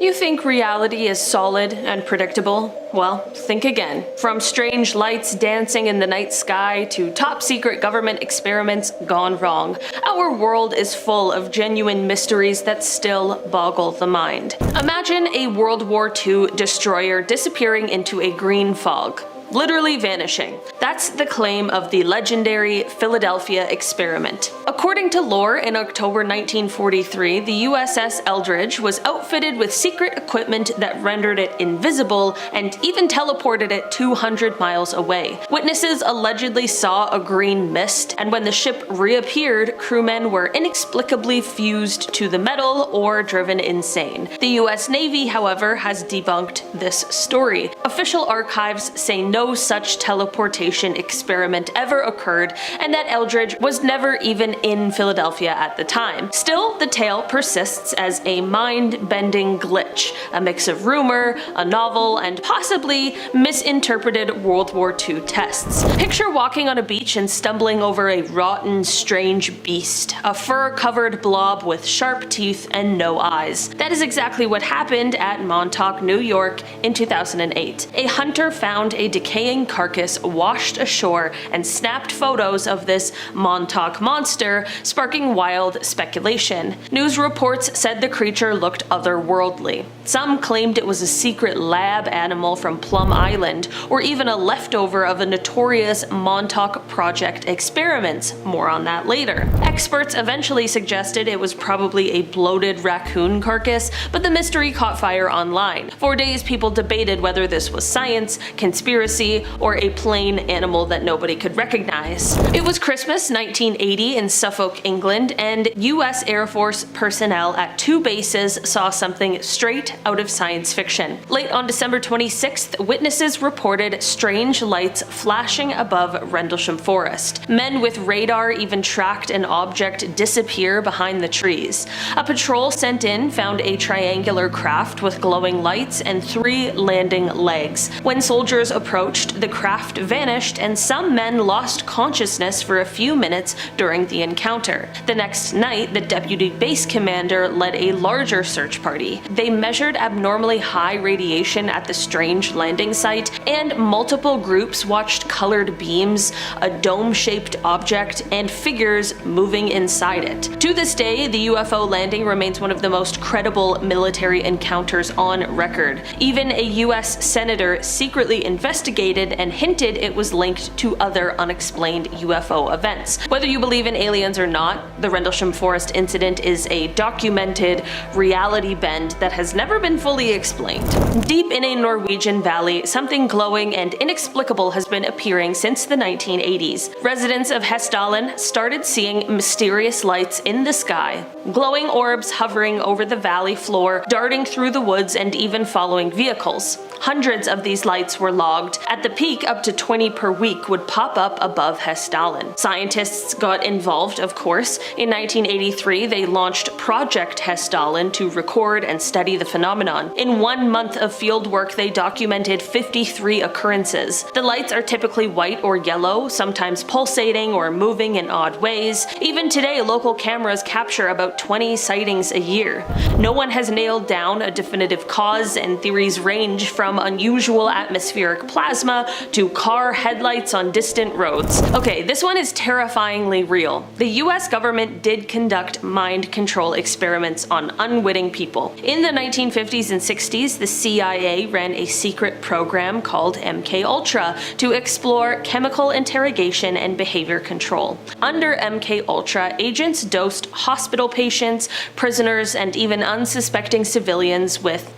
You think reality is solid and predictable? Well, think again. From strange lights dancing in the night sky to top-secret government experiments gone wrong, our world is full of genuine mysteries that still boggle the mind. Imagine a World War II destroyer disappearing into a green fog. Literally vanishing. That's the claim of the legendary Philadelphia experiment. According to lore, in October 1943, the USS Eldridge was outfitted with secret equipment that rendered it invisible and even teleported it 200 miles away. Witnesses allegedly saw a green mist, and when the ship reappeared, crewmen were inexplicably fused to the metal or driven insane. The US Navy, however, has debunked this story. Official archives say no such teleportation experiment ever occurred, and that Eldridge was never even in Philadelphia at the time. Still, the tale persists as a mind-bending glitch, a mix of rumor, a novel, and possibly misinterpreted World War II tests. Picture walking on a beach and stumbling over a rotten, strange beast, a fur-covered blob with sharp teeth and no eyes. That is exactly what happened at Montauk, New York in 2008. A hunter found a decaying carcass washed ashore and snapped photos of this Montauk monster, sparking wild speculation. News reports said the creature looked otherworldly. Some claimed it was a secret lab animal from Plum Island, or even a leftover of a notorious Montauk Project experiments. More on that later. Experts eventually suggested it was probably a bloated raccoon carcass, but the mystery caught fire online. For days, people debated whether this was science, conspiracy, or a plain animal that nobody could recognize. It was Christmas 1980 in Suffolk, England, and US Air Force personnel at two bases saw something straight out of science fiction. Late on December 26th, witnesses reported strange lights flashing above Rendlesham Forest. Men with radar even tracked an object disappear behind the trees. A patrol sent in found a triangular craft with glowing lights and 3 landing legs. When soldiers approached, the craft vanished and some men lost consciousness for a few minutes during the encounter. The next night, the deputy base commander led a larger search party. They measured abnormally high radiation at the strange landing site, and multiple groups watched colored beams, a dome-shaped object, and figures moving inside it. To this day, the UFO landing remains one of the most credible military encounters on record. Even a US senator secretly investigated and hinted it was linked to other unexplained UFO events. Whether you believe in aliens or not, the Rendlesham Forest incident is a documented reality bend that has never been fully explained. Deep in a Norwegian valley, something glowing and inexplicable has been appearing since the 1980s. Residents of Hessdalen started seeing mysterious lights in the sky, glowing orbs hovering over the valley floor, darting through the woods, and even following vehicles. Hundreds of these lights were logged. At the peak, up to 20 per week would pop up above Hessdalen. Scientists got involved, of course. In 1983, they launched Project Hessdalen to record and study the phenomenon. In 1 month of fieldwork, they documented 53 occurrences. The lights are typically white or yellow, sometimes pulsating or moving in odd ways. Even today, local cameras capture about 20 sightings a year. No one has nailed down a definitive cause, and theories range from unusual atmospheric plasma to car headlights on distant roads. Okay, this one is terrifyingly real. The US government did conduct mind control experiments on unwitting people. In the 1950s and 60s, the CIA ran a secret program called MKUltra to explore chemical interrogation and behavior control. Under MKUltra, agents dosed hospital patients, prisoners, and even unsuspecting civilians with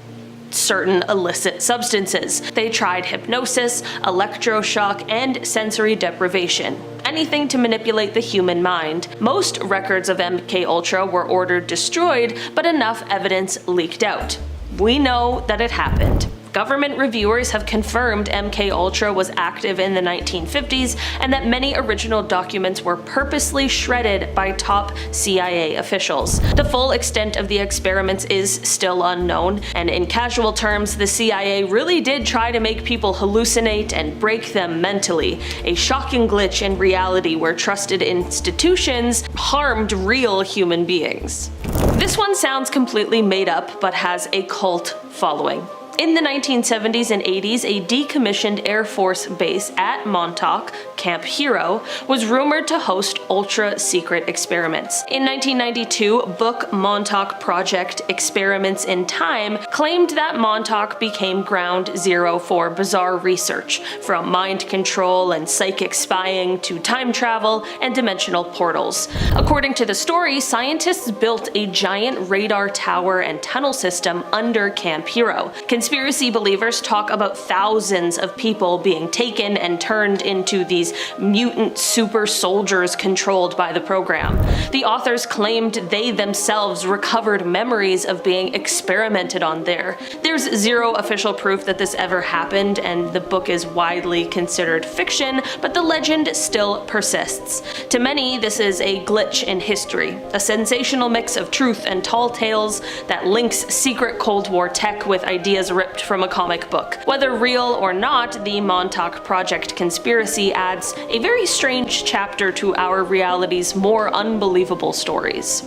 certain illicit substances. They tried hypnosis, electroshock, and sensory deprivation. Anything to manipulate the human mind. Most records of MKUltra were ordered destroyed, but enough evidence leaked out. We know that it happened. Government reviewers have confirmed MKUltra was active in the 1950s and that many original documents were purposely shredded by top CIA officials. The full extent of the experiments is still unknown, and in casual terms, the CIA really did try to make people hallucinate and break them mentally, a shocking glitch in reality where trusted institutions harmed real human beings. This one sounds completely made up, but has a cult following. In the 1970s and 80s, a decommissioned Air Force base at Montauk, Camp Hero, was rumored to host ultra-secret experiments. In 1992, book Montauk Project Experiments in Time claimed that Montauk became ground zero for bizarre research, from mind control and psychic spying to time travel and dimensional portals. According to the story, scientists built a giant radar tower and tunnel system under Camp Hero. Conspiracy believers talk about thousands of people being taken and turned into these mutant super soldiers controlled by the program. The authors claimed they themselves recovered memories of being experimented on there. There's zero official proof that this ever happened, and the book is widely considered fiction, but the legend still persists. To many, this is a glitch in history, a sensational mix of truth and tall tales that links secret Cold War tech with ideas ripped from a comic book. Whether real or not, the Montauk Project conspiracy adds a very strange chapter to our reality's more unbelievable stories.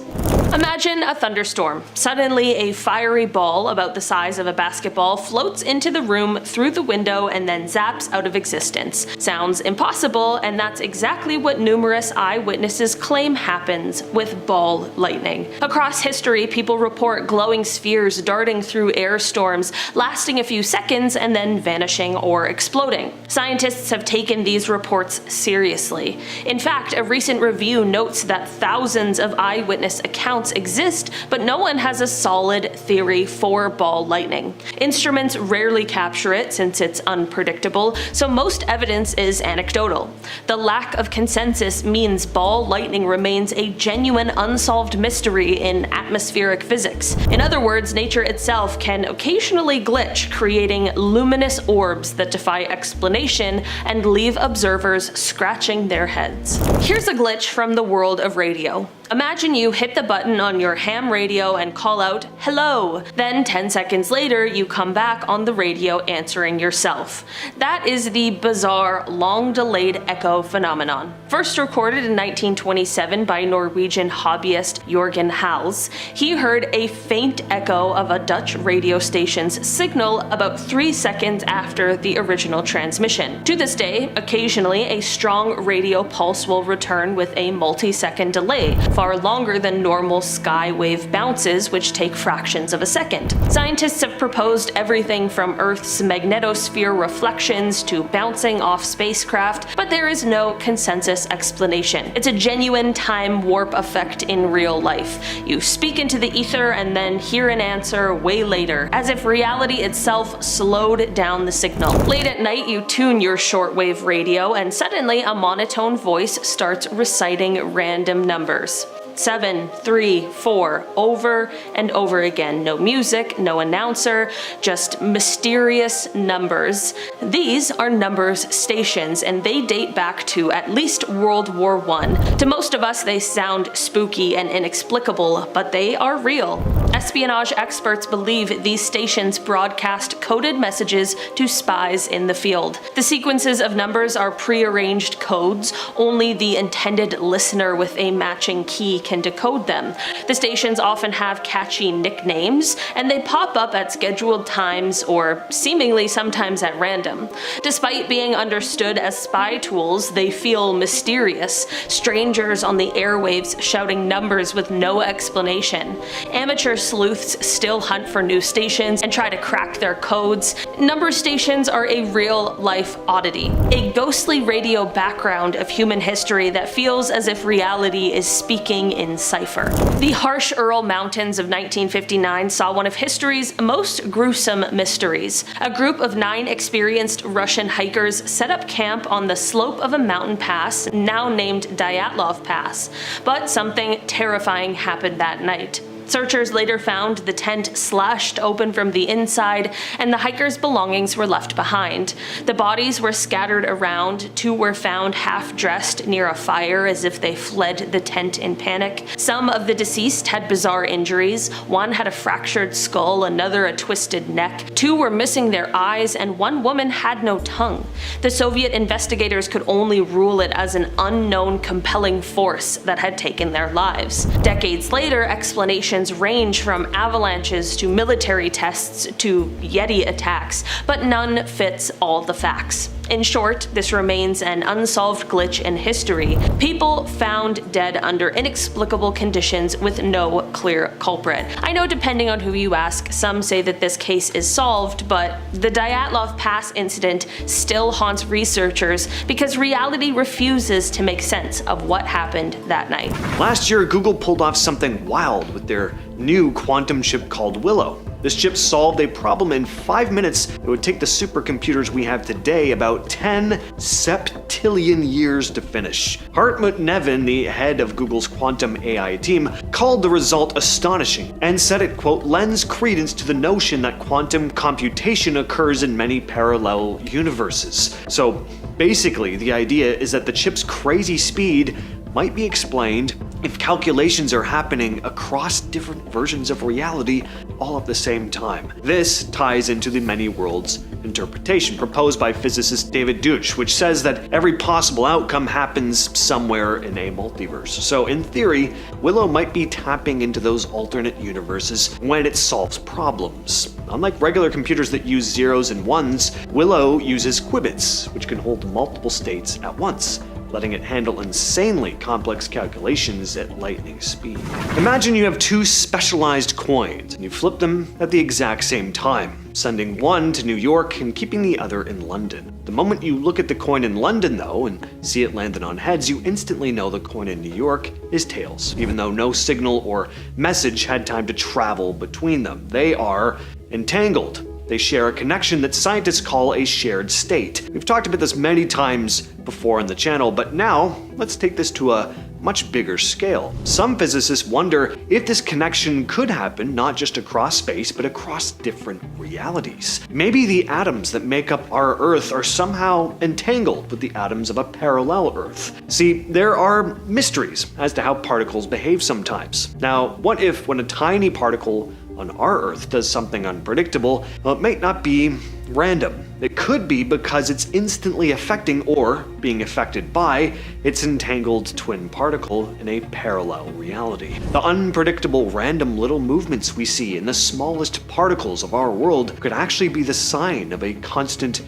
Imagine a thunderstorm. Suddenly, a fiery ball about the size of a basketball floats into the room through the window and then zaps out of existence. Sounds impossible, and that's exactly what numerous eyewitnesses claim happens with ball lightning. Across history, people report glowing spheres darting through air storms, lasting a few seconds and then vanishing or exploding. Scientists have taken these reports seriously. In fact, a recent review notes that thousands of eyewitness accounts exist, but no one has a solid theory for ball lightning. Instruments rarely capture it since it's unpredictable, so most evidence is anecdotal. The lack of consensus means ball lightning remains a genuine unsolved mystery in atmospheric physics. In other words, nature itself can occasionally glitch, creating luminous orbs that defy explanation and leave observers scratching their heads. Here's a glitch from the world of radio. Imagine you hit the button on your ham radio and call out, "Hello." Then 10 seconds later, you come back on the radio answering yourself. That is the bizarre, long-delayed echo phenomenon. First recorded in 1927 by Norwegian hobbyist Jørgen Hals, he heard a faint echo of a Dutch radio station's signal about 3 seconds after the original transmission. To this day, occasionally a strong radio pulse will return with a multi-second delay, far longer than normal sky wave bounces, which take fractions of a second. Scientists have proposed everything from Earth's magnetosphere reflections to bouncing off spacecraft, but there is no consensus explanation. It's a genuine time warp effect in real life. You speak into the ether and then hear an answer way later, as if reality itself slowed down the signal. Late at night, you tune your shortwave radio and suddenly a monotone voice starts reciting random numbers. 7, 3, 4, over and over again. No music, no announcer, just mysterious numbers. These are numbers stations, and they date back to at least World War I. To most of us, they sound spooky and inexplicable, but they are real. Espionage experts believe these stations broadcast coded messages to spies in the field. The sequences of numbers are prearranged codes. Only the intended listener with a matching key can decode them. The stations often have catchy nicknames, and they pop up at scheduled times or seemingly sometimes at random. Despite being understood as spy tools, they feel mysterious, strangers on the airwaves shouting numbers with no explanation. Amateur sleuths still hunt for new stations and try to crack their codes. Number stations are a real-life oddity, a ghostly radio background of human history that feels as if reality is speaking in cipher. The harsh Ural Mountains of 1959 saw one of history's most gruesome mysteries. A group of 9 experienced Russian hikers set up camp on the slope of a mountain pass now named Dyatlov Pass, but something terrifying happened that night. Searchers later found the tent slashed open from the inside, and the hikers' belongings were left behind. The bodies were scattered around. 2 were found half-dressed near a fire as if they fled the tent in panic. Some of the deceased had bizarre injuries. 1 had a fractured skull, another a twisted neck. 2 were missing their eyes, and 1 woman had no tongue. The Soviet investigators could only rule it as an unknown compelling force that had taken their lives. Decades later, explanations explanations range from avalanches to military tests to Yeti attacks, but none fits all the facts. In short, this remains an unsolved glitch in history. People found dead under inexplicable conditions with no clear culprit. I know depending on who you ask, some say that this case is solved, but the Dyatlov Pass incident still haunts researchers because reality refuses to make sense of what happened that night. Last year, Google pulled off something wild with their new quantum chip called Willow. This chip solved a problem in 5 minutes. It would take the supercomputers we have today about 10 septillion years to finish. Hartmut Nevin, the head of Google's quantum AI team, called the result astonishing and said it, quote, lends credence to the notion that quantum computation occurs in many parallel universes. So basically, the idea is that the chip's crazy speed might be explained if calculations are happening across different versions of reality all at the same time. This ties into the many worlds interpretation proposed by physicist David Deutsch, which says that every possible outcome happens somewhere in a multiverse. So in theory, Willow might be tapping into those alternate universes when it solves problems. Unlike regular computers that use zeros and ones, Willow uses qubits, which can hold multiple states at once, letting it handle insanely complex calculations at lightning speed. Imagine you have two specialized coins and you flip them at the exact same time, sending one to New York and keeping the other in London. The moment you look at the coin in London, though, and see it landed on heads, you instantly know the coin in New York is tails, even though no signal or message had time to travel between them. They are entangled. They share a connection that scientists call a shared state. We've talked about this many times before on the channel, but now let's take this to a much bigger scale. Some physicists wonder if this connection could happen not just across space, but across different realities. Maybe the atoms that make up our Earth are somehow entangled with the atoms of a parallel Earth. See, there are mysteries as to how particles behave sometimes. Now, what if when a tiny particle on our Earth does something unpredictable, well, it might not be random. It could be because it's instantly affecting or being affected by its entangled twin particle in a parallel reality. The unpredictable random little movements we see in the smallest particles of our world could actually be the sign of a constant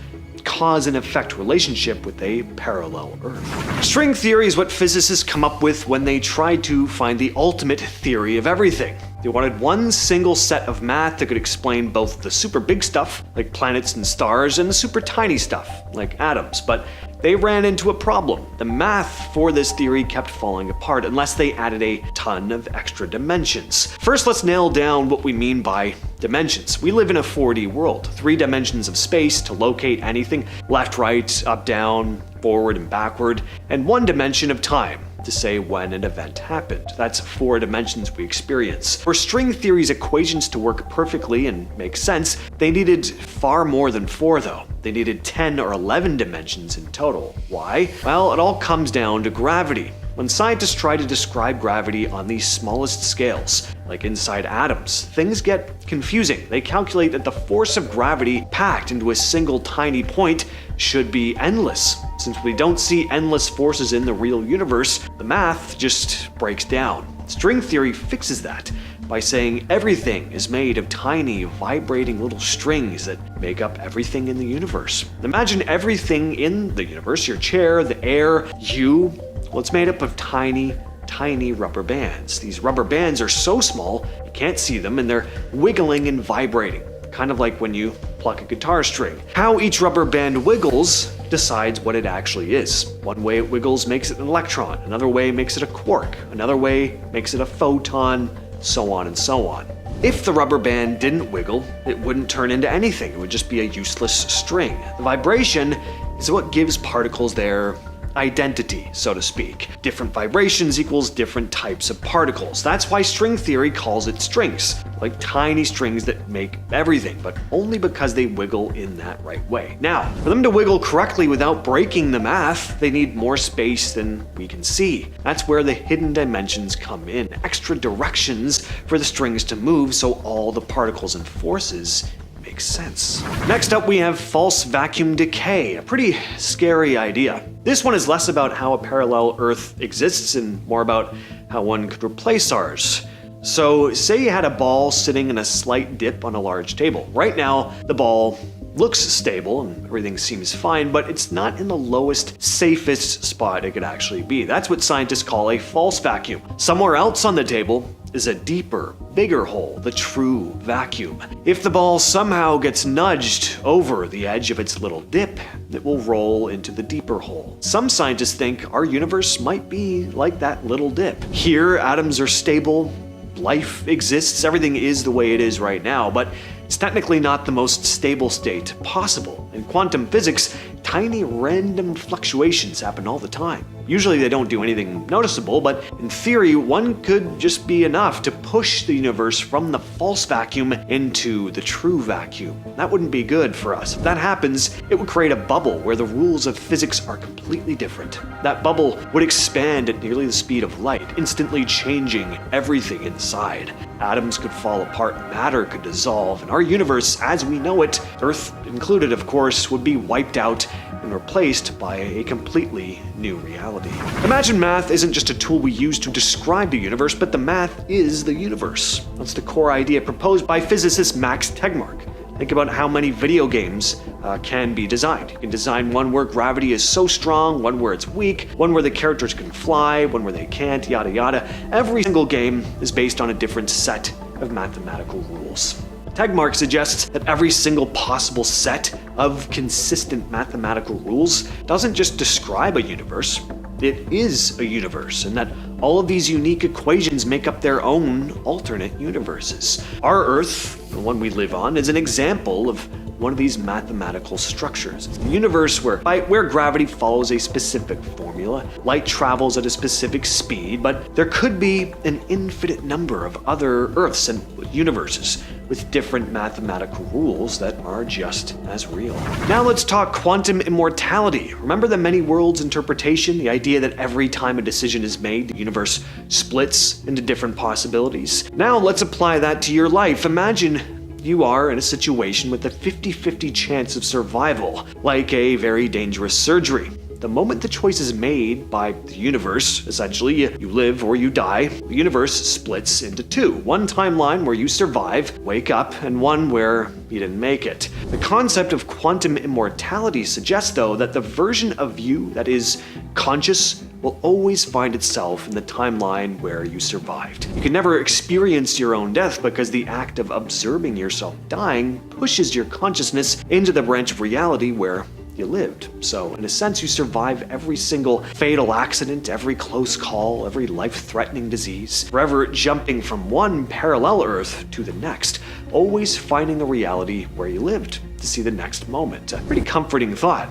cause and effect relationship with a parallel Earth. String theory is what physicists come up with when they try to find the ultimate theory of everything. They wanted one single set of math that could explain both the super big stuff, like planets and stars, and the super tiny stuff, like atoms, but they ran into a problem. The math for this theory kept falling apart unless they added a ton of extra dimensions. First, let's nail down what we mean by dimensions. We live in a 4D world, 3 dimensions of space to locate anything, left, right, up, down, forward, and backward, and 1 dimension of time to say when an event happened. That's 4 dimensions we experience. For string theory's equations to work perfectly and make sense, they needed far more than 4 though. They needed 10 or 11 dimensions in total. Why? Well, it all comes down to gravity. When scientists try to describe gravity on the smallest scales, like inside atoms, things get confusing. They calculate that the force of gravity packed into a single tiny point should be endless. Since we don't see endless forces in the real universe, the math just breaks down. String theory fixes that by saying everything is made of tiny, vibrating little strings that make up everything in the universe. Imagine everything in the universe, your chair, the air, you. Well, it's made up of tiny, tiny rubber bands. These rubber bands are so small, you can't see them, and they're wiggling and vibrating, kind of like when you pluck a guitar string. How each rubber band wiggles decides what it actually is. One way it wiggles makes it an electron, another way makes it a quark, another way makes it a photon, so on and so on. If the rubber band didn't wiggle, it wouldn't turn into anything. It would just be a useless string. The vibration is what gives particles their identity, so to speak. Different vibrations equals different types of particles. That's why string theory calls it strings, like tiny strings that make everything, but only because they wiggle in that right way. Now, for them to wiggle correctly without breaking the math, they need more space than we can see. That's where the hidden dimensions come in, extra directions for the strings to move so all the particles and forces makes sense. Next up, we have false vacuum decay, a pretty scary idea. This one is less about how a parallel Earth exists and more about how one could replace ours. So say you had a ball sitting in a slight dip on a large table. Right now, the ball looks stable and everything seems fine, but it's not in the lowest, safest spot it could actually be. That's what scientists call a false vacuum. Somewhere else on the table is a deeper, bigger hole, the true vacuum. If the ball somehow gets nudged over the edge of its little dip, it will roll into the deeper hole. Some scientists think our universe might be like that little dip. Here, atoms are stable, life exists, everything is the way it is right now, but it's technically not the most stable state possible. In quantum physics, tiny random fluctuations happen all the time. Usually they don't do anything noticeable, but in theory, one could just be enough to push the universe from the false vacuum into the true vacuum. That wouldn't be good for us. If that happens, it would create a bubble where the rules of physics are completely different. That bubble would expand at nearly the speed of light, instantly changing everything inside. Atoms could fall apart, matter could dissolve, and our universe as we know it, Earth included of course, would be wiped out and replaced by a completely new reality. Imagine math isn't just a tool we use to describe the universe, but the math is the universe. That's the core idea proposed by physicist Max Tegmark. Think about how many video games can be designed. You can design one where gravity is so strong, one where it's weak, one where the characters can fly, one where they can't, yada yada. Every single game is based on a different set of mathematical rules. Tegmark suggests that every single possible set of consistent mathematical rules doesn't just describe a universe, it is a universe, and that all of these unique equations make up their own alternate universes. Our Earth, the one we live on, is an example of one of these mathematical structures. It's a universe where gravity follows a specific formula, light travels at a specific speed, but there could be an infinite number of other Earths and universes with different mathematical rules that are just as real. Now let's talk quantum immortality. Remember the many worlds interpretation, the idea that every time a decision is made, the universe splits into different possibilities? Now let's apply that to your life. Imagine you are in a situation with a 50-50 chance of survival, like a very dangerous surgery. The moment the choice is made by the universe, essentially, you live or you die, the universe splits into two. One timeline where you survive, wake up, and one where you didn't make it. The concept of quantum immortality suggests, though, that the version of you that is conscious will always find itself in the timeline where you survived. You can never experience your own death because the act of observing yourself dying pushes your consciousness into the branch of reality where you lived. So in a sense, you survive every single fatal accident, every close call, every life-threatening disease, forever jumping from one parallel Earth to the next, always finding a reality where you lived to see the next moment. A pretty comforting thought.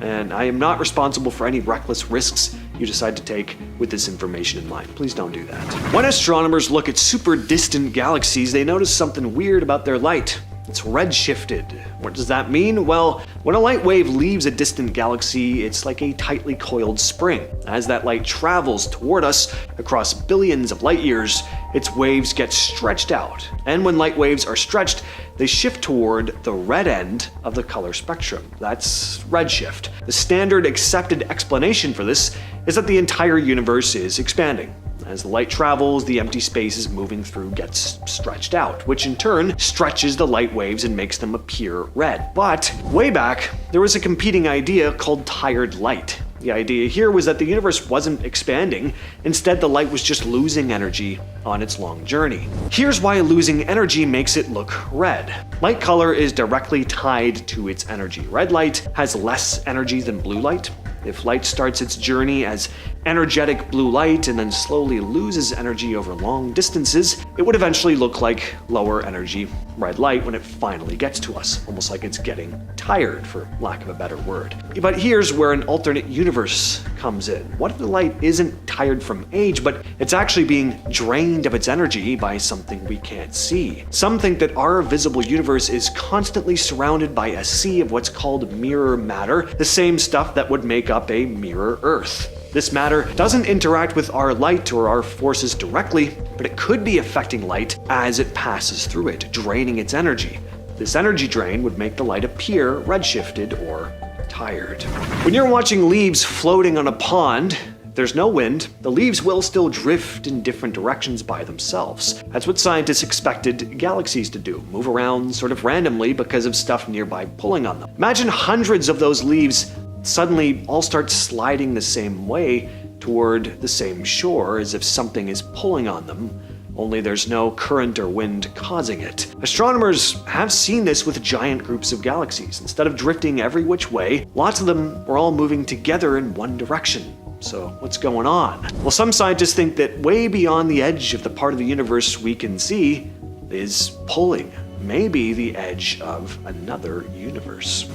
And I am not responsible for any reckless risks you decide to take with this information in mind. Please don't do that. When astronomers look at super distant galaxies, they notice something weird about their light. It's redshifted. What does that mean? Well, when a light wave leaves a distant galaxy, it's like a tightly coiled spring. As that light travels toward us across billions of light years, its waves get stretched out. And when light waves are stretched, they shift toward the red end of the color spectrum. That's redshift. The standard accepted explanation for this is that the entire universe is expanding. As the light travels, the empty spaces moving through gets stretched out, which in turn stretches the light waves and makes them appear red. But way back, there was a competing idea called tired light. The idea here was that the universe wasn't expanding, instead the light was just losing energy on its long journey. Here's why losing energy makes it look red. Light color is directly tied to its energy. Red light has less energy than blue light. If light starts its journey as energetic blue light and then slowly loses energy over long distances, it would eventually look like lower energy red light when it finally gets to us, almost like it's getting tired, for lack of a better word. But here's where an alternate universe comes in. What if the light isn't tired from age, but it's actually being drained of its energy by something we can't see? Some think that our visible universe is constantly surrounded by a sea of what's called mirror matter, the same stuff that would make up a mirror Earth. This matter doesn't interact with our light or our forces directly, but it could be affecting light as it passes through it, draining its energy. This energy drain would make the light appear redshifted or tired. When you're watching leaves floating on a pond, there's no wind, the leaves will still drift in different directions by themselves. That's what scientists expected galaxies to do, move around sort of randomly because of stuff nearby pulling on them. Imagine hundreds of those leaves suddenly all start sliding the same way toward the same shore as if something is pulling on them, only there's no current or wind causing it. Astronomers have seen this with giant groups of galaxies. Instead of drifting every which way, lots of them were all moving together in one direction. So what's going on? Well, some scientists think that way beyond the edge of the part of the universe we can see is pulling. Maybe the edge of another universe.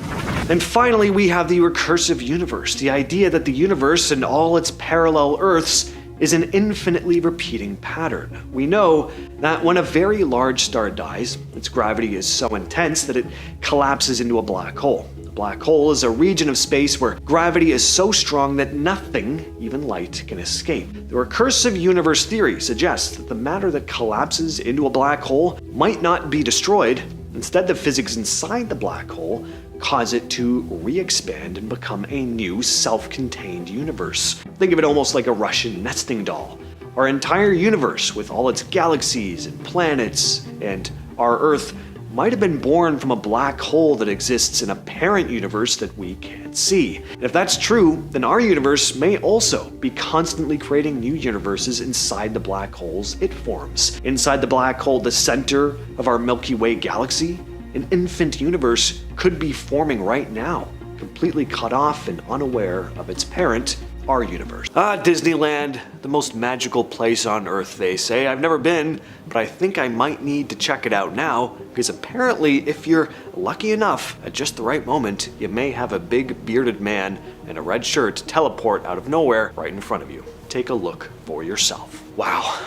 And finally, we have the recursive universe, the idea that the universe and all its parallel Earths is an infinitely repeating pattern. We know that when a very large star dies, its gravity is so intense that it collapses into a black hole. A black hole is a region of space where gravity is so strong that nothing, even light, can escape. The recursive universe theory suggests that the matter that collapses into a black hole might not be destroyed. Instead, the physics inside the black hole cause it to re-expand and become a new self-contained universe. Think of it almost like a Russian nesting doll. Our entire universe, with all its galaxies and planets and our Earth, might have been born from a black hole that exists in a parent universe that we can't see. And if that's true, then our universe may also be constantly creating new universes inside the black holes it forms. Inside the black hole, the center of our Milky Way galaxy, an infant universe could be forming right now, completely cut off and unaware of its parent, our universe. Disneyland, the most magical place on Earth, they say. I've never been, but I think I might need to check it out now, because apparently if you're lucky enough, at just the right moment, you may have a big bearded man in a red shirt teleport out of nowhere right in front of you. Take a look for yourself. Wow.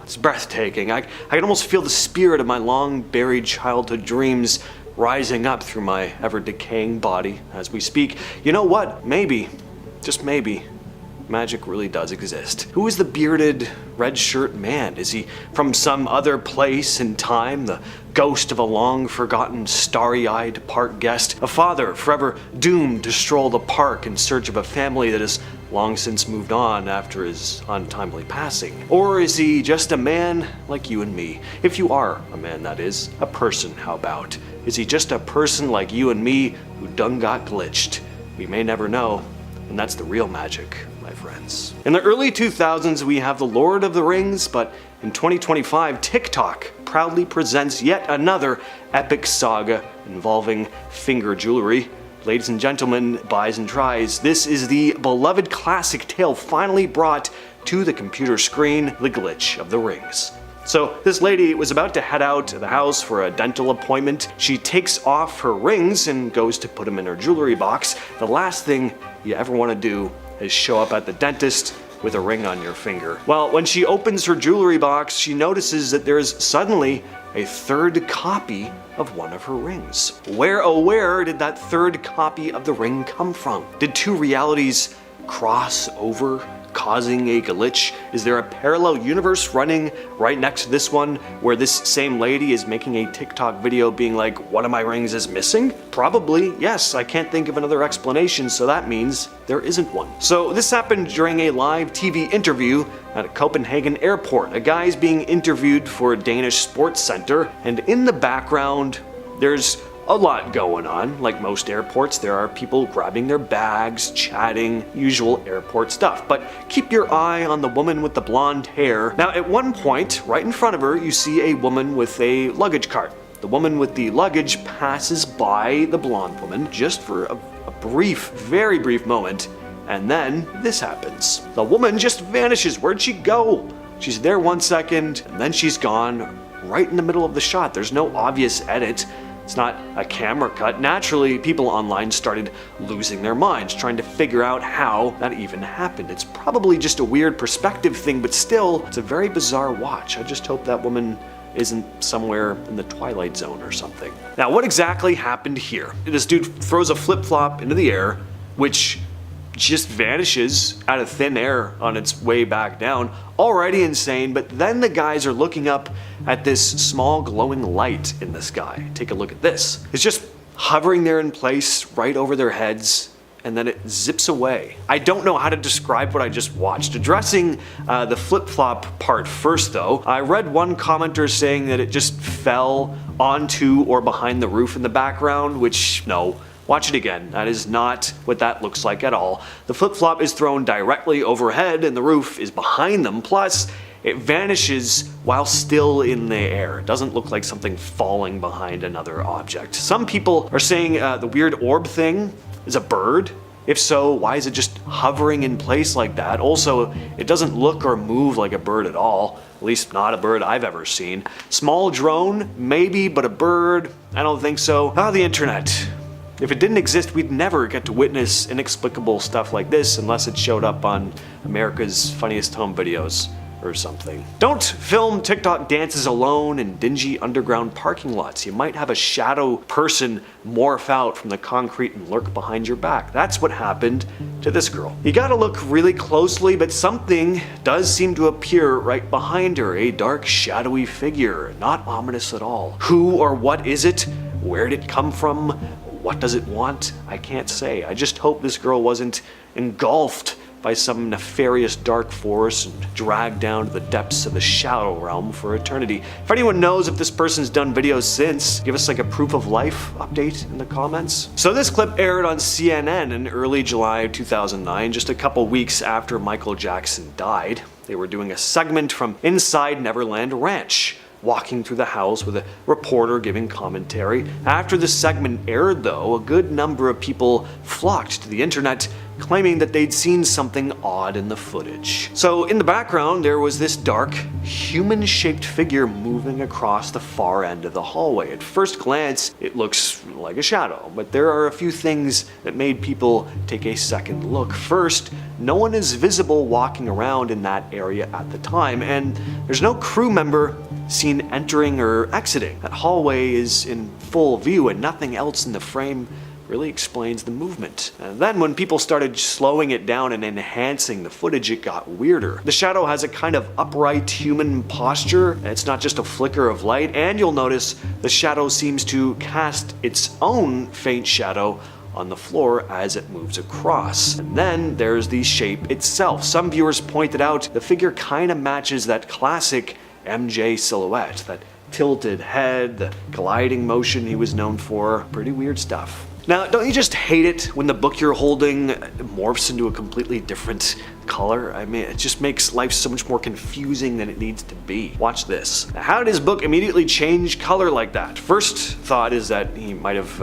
It's breathtaking. I can almost feel the spirit of my long-buried childhood dreams rising up through my ever-decaying body as we speak. You know what? Maybe, just maybe, magic really does exist. Who is the bearded, red-shirt man? Is he from some other place and time? The ghost of a long-forgotten, starry-eyed park guest? A father forever doomed to stroll the park in search of a family that has long since moved on after his untimely passing? Or is he just a man like you and me? If you are a man, that is. A person, how about? Is he just a person like you and me who done got glitched? We may never know, and that's the real magic, my friends. In the early 2000s, we have The Lord of the Rings, but in 2025, TikTok proudly presents yet another epic saga involving finger jewelry. Ladies and gentlemen, buys and tries, this is the beloved classic tale finally brought to the computer screen, The Glitch of the Rings. So this lady was about to head out to the house for a dental appointment. She takes off her rings and goes to put them in her jewelry box. The last thing you ever want to do is show up at the dentist with a ring on your finger. Well, when she opens her jewelry box, she notices that there's suddenly a third copy of one of her rings. Where, oh where, did that third copy of the ring come from? Did two realities cross over, causing a glitch? Is there a parallel universe running right next to this one where this same lady is making a TikTok video being like, one of my rings is missing? Probably, yes. I can't think of another explanation, so that means there isn't one. So this happened during a live TV interview at a Copenhagen airport. A guy is being interviewed for a Danish sports center, and in the background, there's a lot going on. Like most airports, there are people grabbing their bags, chatting, usual airport stuff. But keep your eye on the woman with the blonde hair. Now, at one point, right in front of her, you see a woman with a luggage cart. The woman with the luggage passes by the blonde woman just for a brief, very brief moment, and then this happens. The woman just vanishes. Where'd she go? She's there 1 second, and then she's gone right in the middle of the shot. There's no obvious edit. It's not a camera cut. Naturally, people online started losing their minds, trying to figure out how that even happened. It's probably just a weird perspective thing, but still, it's a very bizarre watch. I just hope that woman isn't somewhere in the Twilight Zone or something. Now, what exactly happened here? This dude throws a flip-flop into the air, which just vanishes out of thin air on its way back down. Already insane, but then the guys are looking up at this small glowing light in the sky. Take a look at this. It's just hovering there in place right over their heads, and then it zips away. I don't know how to describe what I just watched. Addressing the flip-flop part first though, I read one commenter saying that it just fell onto or behind the roof in the background, which no. Watch it again. That is not what that looks like at all. The flip-flop is thrown directly overhead and the roof is behind them, plus it vanishes while still in the air. It doesn't look like something falling behind another object. Some people are saying the weird orb thing is a bird. If so, why is it just hovering in place like that? Also, it doesn't look or move like a bird at all. At least not a bird I've ever seen. Small drone, maybe, but a bird? I don't think so. Ah, the internet. If it didn't exist, we'd never get to witness inexplicable stuff like this unless it showed up on America's Funniest Home Videos or something. Don't film TikTok dances alone in dingy underground parking lots. You might have a shadow person morph out from the concrete and lurk behind your back. That's what happened to this girl. You gotta look really closely, but something does seem to appear right behind her, a dark, shadowy figure. Not ominous at all. Who or what is it? Where did it come from? What does it want? I can't say. I just hope this girl wasn't engulfed by some nefarious dark force and dragged down to the depths of the shadow realm for eternity. If anyone knows if this person's done videos since, give us like a proof of life update in the comments. So this clip aired on CNN in early July 2009, just a couple weeks after Michael Jackson died. They were doing a segment from inside Neverland Ranch, walking through the house with a reporter giving commentary. After the segment aired though, a good number of people flocked to the internet claiming that they'd seen something odd in the footage. So in the background there was this dark, human-shaped figure moving across the far end of the hallway. At first glance it looks like a shadow, but there are a few things that made people take a second look. First, no one is visible walking around in that area at the time, and there's no crew member seen entering or exiting. That hallway is in full view and nothing else in the frame really explains the movement. And then when people started slowing it down and enhancing the footage, it got weirder. The shadow has a kind of upright human posture. It's not just a flicker of light, and you'll notice the shadow seems to cast its own faint shadow on the floor as it moves across. And then there's the shape itself. Some viewers pointed out the figure kind of matches that classic MJ silhouette, that tilted head, the gliding motion he was known for. Pretty weird stuff. Now, don't you just hate it when the book you're holding morphs into a completely different color? I mean, it just makes life so much more confusing than it needs to be. Watch this. Now, how did his book immediately change color like that? First thought is that he might have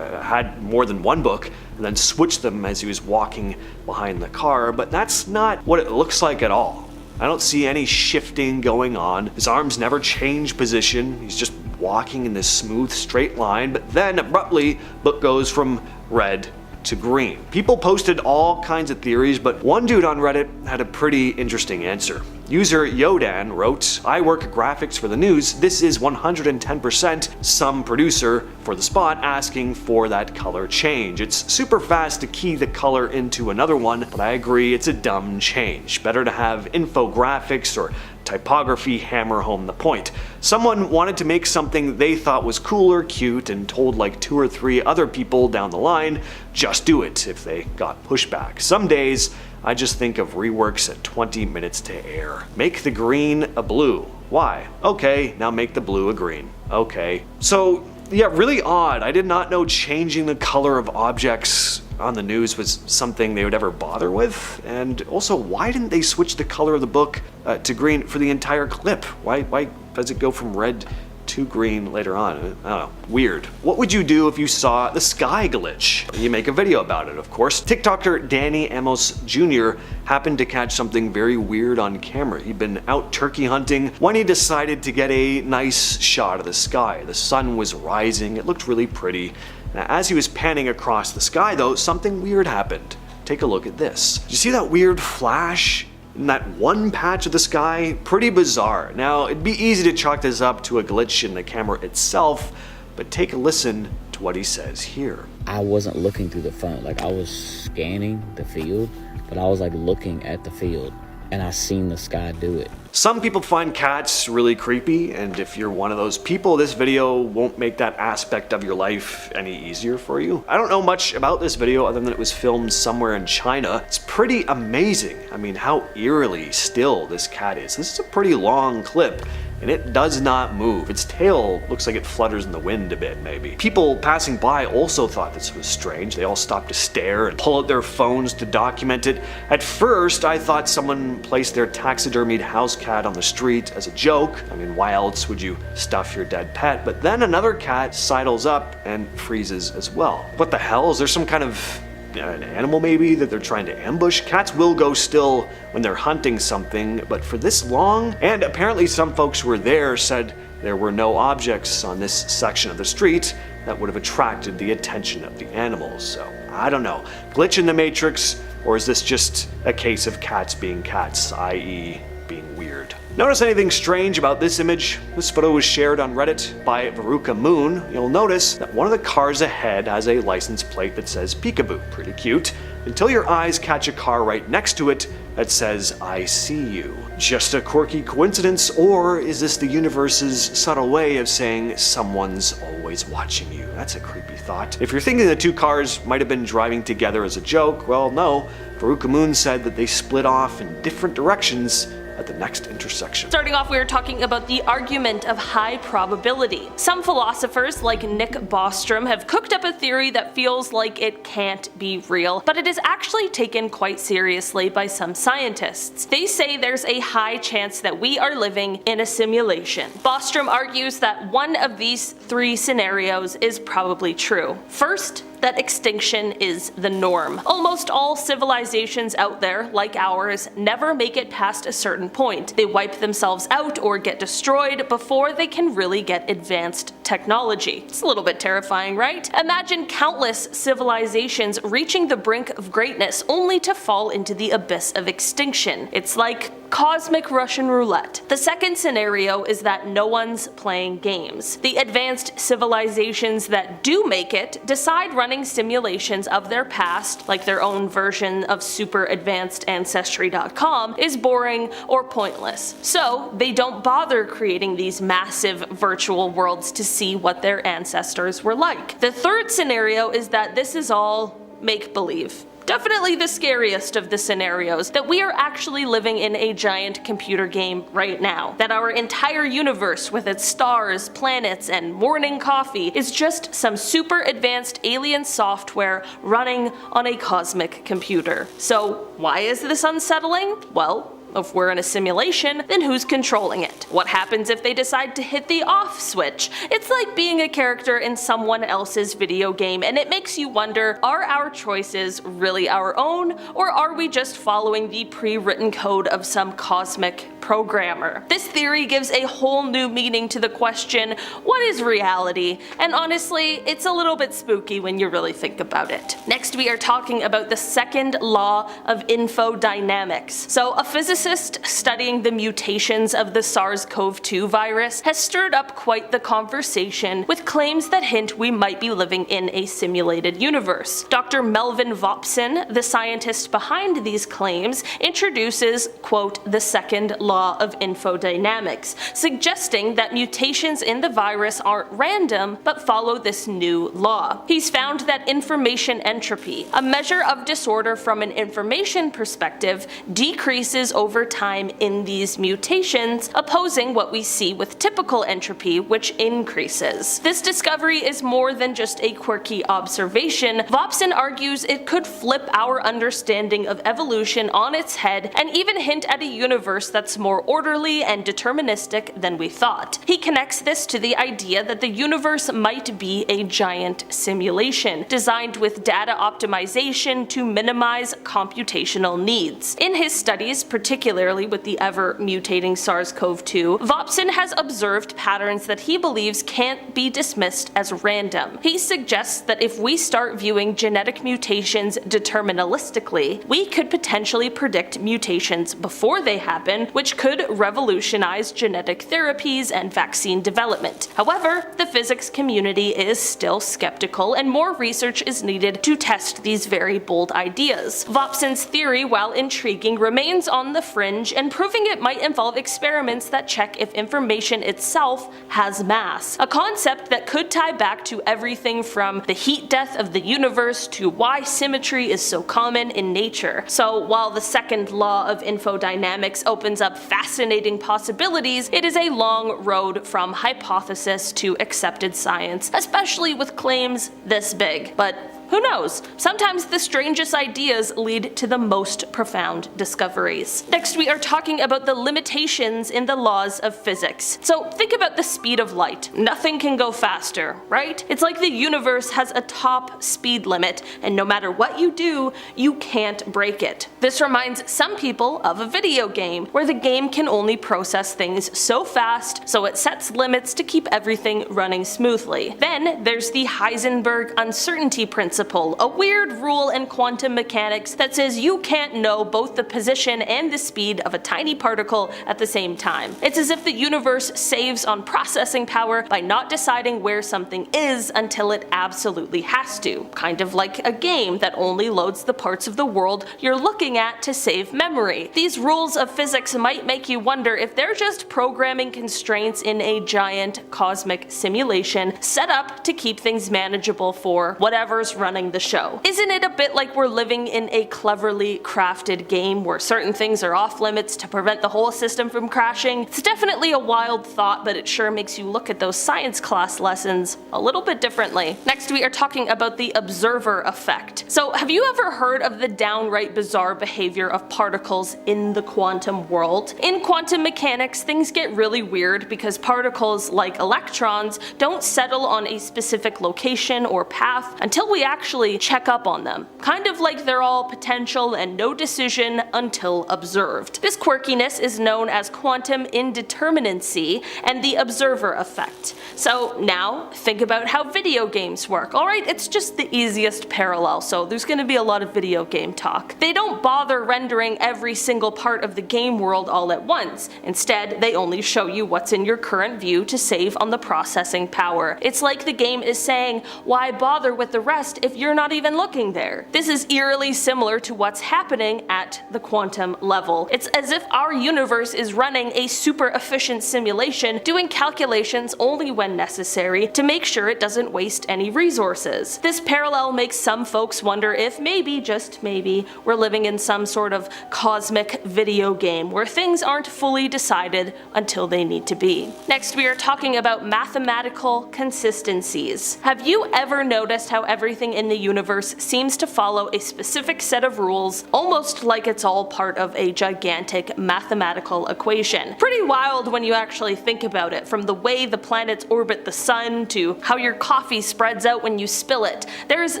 had more than one book and then switched them as he was walking behind the car, but that's not what it looks like at all. I don't see any shifting going on. His arms never change position. He's just walking in this smooth, straight line, but then abruptly, book goes from red to green. People posted all kinds of theories, but one dude on Reddit had a pretty interesting answer. User Yodan wrote, "I work graphics for the news. This is 110% some producer for the spot asking for that color change. It's super fast to key the color into another one, but I agree it's a dumb change. Better to have infographics or typography hammer home the point. Someone wanted to make something they thought was cool or cute and told like 2 or 3 other people down the line, just do it if they got pushback. Some days, I just think of reworks at 20 minutes to air. Make the green a blue. Why? Okay, now make the blue a green. Okay. So, yeah, really odd. I did not know changing the color of objects on the news was something they would ever bother with. And also, why didn't they switch the color of the book to green for the entire clip? Why does it go from red to green later on? I don't know. Weird. What would you do if you saw the sky glitch? You make a video about it, of course. TikToker Danny Amos Jr. happened to catch something very weird on camera. He'd been out turkey hunting when he decided to get a nice shot of the sky. The sun was rising. It looked really pretty. Now, as he was panning across the sky, though, something weird happened. Take a look at this. Did you see that weird flash in that one patch of the sky? Pretty bizarre. Now, it'd be easy to chalk this up to a glitch in the camera itself, but take a listen to what he says here. I wasn't looking through the phone. Like, I was scanning the field, but I was like looking at the field. and I seen the sky do it. Some people find cats really creepy, and if you're one of those people, this video won't make that aspect of your life any easier for you. I don't know much about this video other than it was filmed somewhere in China. It's pretty amazing. I mean, how eerily still this cat is. This is a pretty long clip, and it does not move. Its tail looks like it flutters in the wind a bit, maybe. People passing by also thought this was strange. They all stopped to stare and pull out their phones to document it. At first, I thought someone placed their taxidermied house cat on the street as a joke. I mean, why else would you stuff your dead pet? But then another cat sidles up and freezes as well. What the hell? Is there some kind of an animal maybe that they're trying to ambush? Cats will go still when they're hunting something, but for this long? And apparently some folks who were there said there were no objects on this section of the street that would have attracted the attention of the animals. So I don't know. Glitch in the Matrix, or is this just a case of cats being cats, i.e. being weird? Notice anything strange about this image? This photo was shared on Reddit by Veruca Moon. You'll notice that one of the cars ahead has a license plate that says Peekaboo. Pretty cute. Until your eyes catch a car right next to it that says, I see you. Just a quirky coincidence, or is this the universe's subtle way of saying someone's always watching you? That's a creepy thought. If you're thinking the two cars might have been driving together as a joke, well, no. Veruca Moon said that they split off in different directions at the next intersection. Starting off, we were talking about the argument of high probability. Some philosophers, like Nick Bostrom, have cooked up a theory that feels like it can't be real, but it is actually taken quite seriously by some scientists. They say there's a high chance that we are living in a simulation. Bostrom argues that one of these three scenarios is probably true. First, that extinction is the norm. Almost all civilizations out there, like ours, never make it past a certain point. They wipe themselves out or get destroyed before they can really get advanced technology. It's a little bit terrifying, right? Imagine countless civilizations reaching the brink of greatness only to fall into the abyss of extinction. It's like cosmic Russian roulette. The second scenario is that no one's playing games. The advanced civilizations that do make it decide running simulations of their past, like their own version of super advanced ancestry.com, is boring or pointless. So they don't bother creating these massive virtual worlds to see what their ancestors were like. The third scenario is that this is all make-believe. Definitely the scariest of the scenarios, that we are actually living in a giant computer game right now. That our entire universe with its stars, planets, and morning coffee is just some super advanced alien software running on a cosmic computer. So why is this unsettling? Well, if we're in a simulation, then who's controlling it? What happens if they decide to hit the off switch? It's like being a character in someone else's video game, and it makes you wonder, are our choices really our own, or are we just following the pre-written code of some cosmic programmer? This theory gives a whole new meaning to the question, what is reality? And honestly, it's a little bit spooky when you really think about it. Next, we are talking about the second law of infodynamics. So a physicist studying the mutations of the SARS-CoV-2 virus has stirred up quite the conversation with claims that hint we might be living in a simulated universe. Dr. Melvin Vopson, the scientist behind these claims, introduces, quote, the second law of infodynamics, suggesting that mutations in the virus aren't random but follow this new law. He's found that information entropy, a measure of disorder from an information perspective, decreases over time in these mutations, opposing what we see with typical entropy, which increases. This discovery is more than just a quirky observation. Vopson argues it could flip our understanding of evolution on its head and even hint at a universe that's more orderly and deterministic than we thought. He connects this to the idea that the universe might be a giant simulation, designed with data optimization to minimize computational needs. In his studies, particularly with the ever-mutating SARS-CoV-2, Vopson has observed patterns that he believes can't be dismissed as random. He suggests that if we start viewing genetic mutations deterministically, we could potentially predict mutations before they happen, which could revolutionize genetic therapies and vaccine development. However, the physics community is still skeptical, and more research is needed to test these very bold ideas. Vopson's theory, while intriguing, remains on the fringe, and proving it might involve experiments that check if information itself has mass. A concept that could tie back to everything from the heat death of the universe to why symmetry is so common in nature. So while the second law of infodynamics opens up fascinating possibilities, it is a long road from hypothesis to accepted science, especially with claims this big. But who knows? Sometimes the strangest ideas lead to the most profound discoveries. Next, we are talking about the limitations in the laws of physics. So think about the speed of light. Nothing can go faster, right? It's like the universe has a top speed limit, and no matter what you do, you can't break it. This reminds some people of a video game, where the game can only process things so fast, so it sets limits to keep everything running smoothly. Then there's the Heisenberg uncertainty principle, a weird rule in quantum mechanics that says you can't know both the position and the speed of a tiny particle at the same time. It's as if the universe saves on processing power by not deciding where something is until it absolutely has to. Kind of like a game that only loads the parts of the world you're looking at to save memory. These rules of physics might make you wonder if they're just programming constraints in a giant cosmic simulation set up to keep things manageable for whatever's running the show. Isn't it a bit like we're living in a cleverly crafted game where certain things are off limits to prevent the whole system from crashing? It's definitely a wild thought, but it sure makes you look at those science class lessons a little bit differently. Next, we are talking about the observer effect. So have you ever heard of the downright bizarre behavior of particles in the quantum world? In quantum mechanics, things get really weird because particles, like electrons, don't settle on a specific location or path until we actually check up on them. Kind of like they're all potential and no decision until observed. This quirkiness is known as quantum indeterminacy and the observer effect. So now think about how video games work. Alright, it's just the easiest parallel, so there's going to be a lot of video game talk. They don't bother rendering every single part of the game world all at once. Instead, they only show you what's in your current view to save on the processing power. It's like the game is saying, why bother with the rest if you're not even looking there? This is eerily similar to what's happening at the quantum level. It's as if our universe is running a super efficient simulation, doing calculations only when necessary to make sure it doesn't waste any resources. This parallel makes some folks wonder if maybe, just maybe, we're living in some sort of cosmic video game where things aren't fully decided until they need to be. Next, we are talking about mathematical consistencies. Have you ever noticed how everything in the universe seems to follow a specific set of rules, almost like it's all part of a gigantic mathematical equation? Pretty wild when you actually think about it, from the way the planets orbit the sun to how your coffee spreads out when you spill it. There's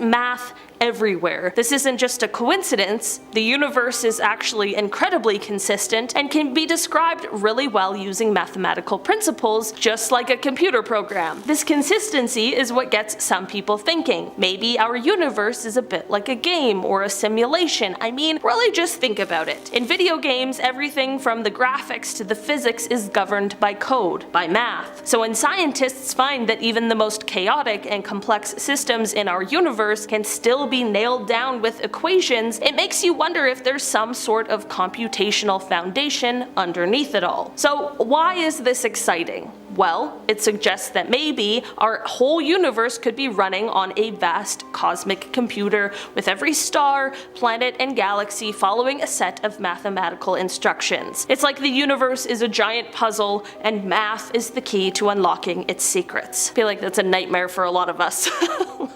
math everywhere. This isn't just a coincidence. The universe is actually incredibly consistent and can be described really well using mathematical principles, just like a computer program. This consistency is what gets some people thinking. Maybe our universe is a bit like a game or a simulation. I mean, really just think about it. In video games, everything from the graphics to the physics is governed by code, by math. So when scientists find that even the most chaotic and complex systems in our universe can still be nailed down with equations, it makes you wonder if there's some sort of computational foundation underneath it all. So why is this exciting? Well, it suggests that maybe our whole universe could be running on a vast cosmic computer with every star, planet, and galaxy following a set of mathematical instructions. It's like the universe is a giant puzzle and math is the key to unlocking its secrets. I feel like that's a nightmare for a lot of us.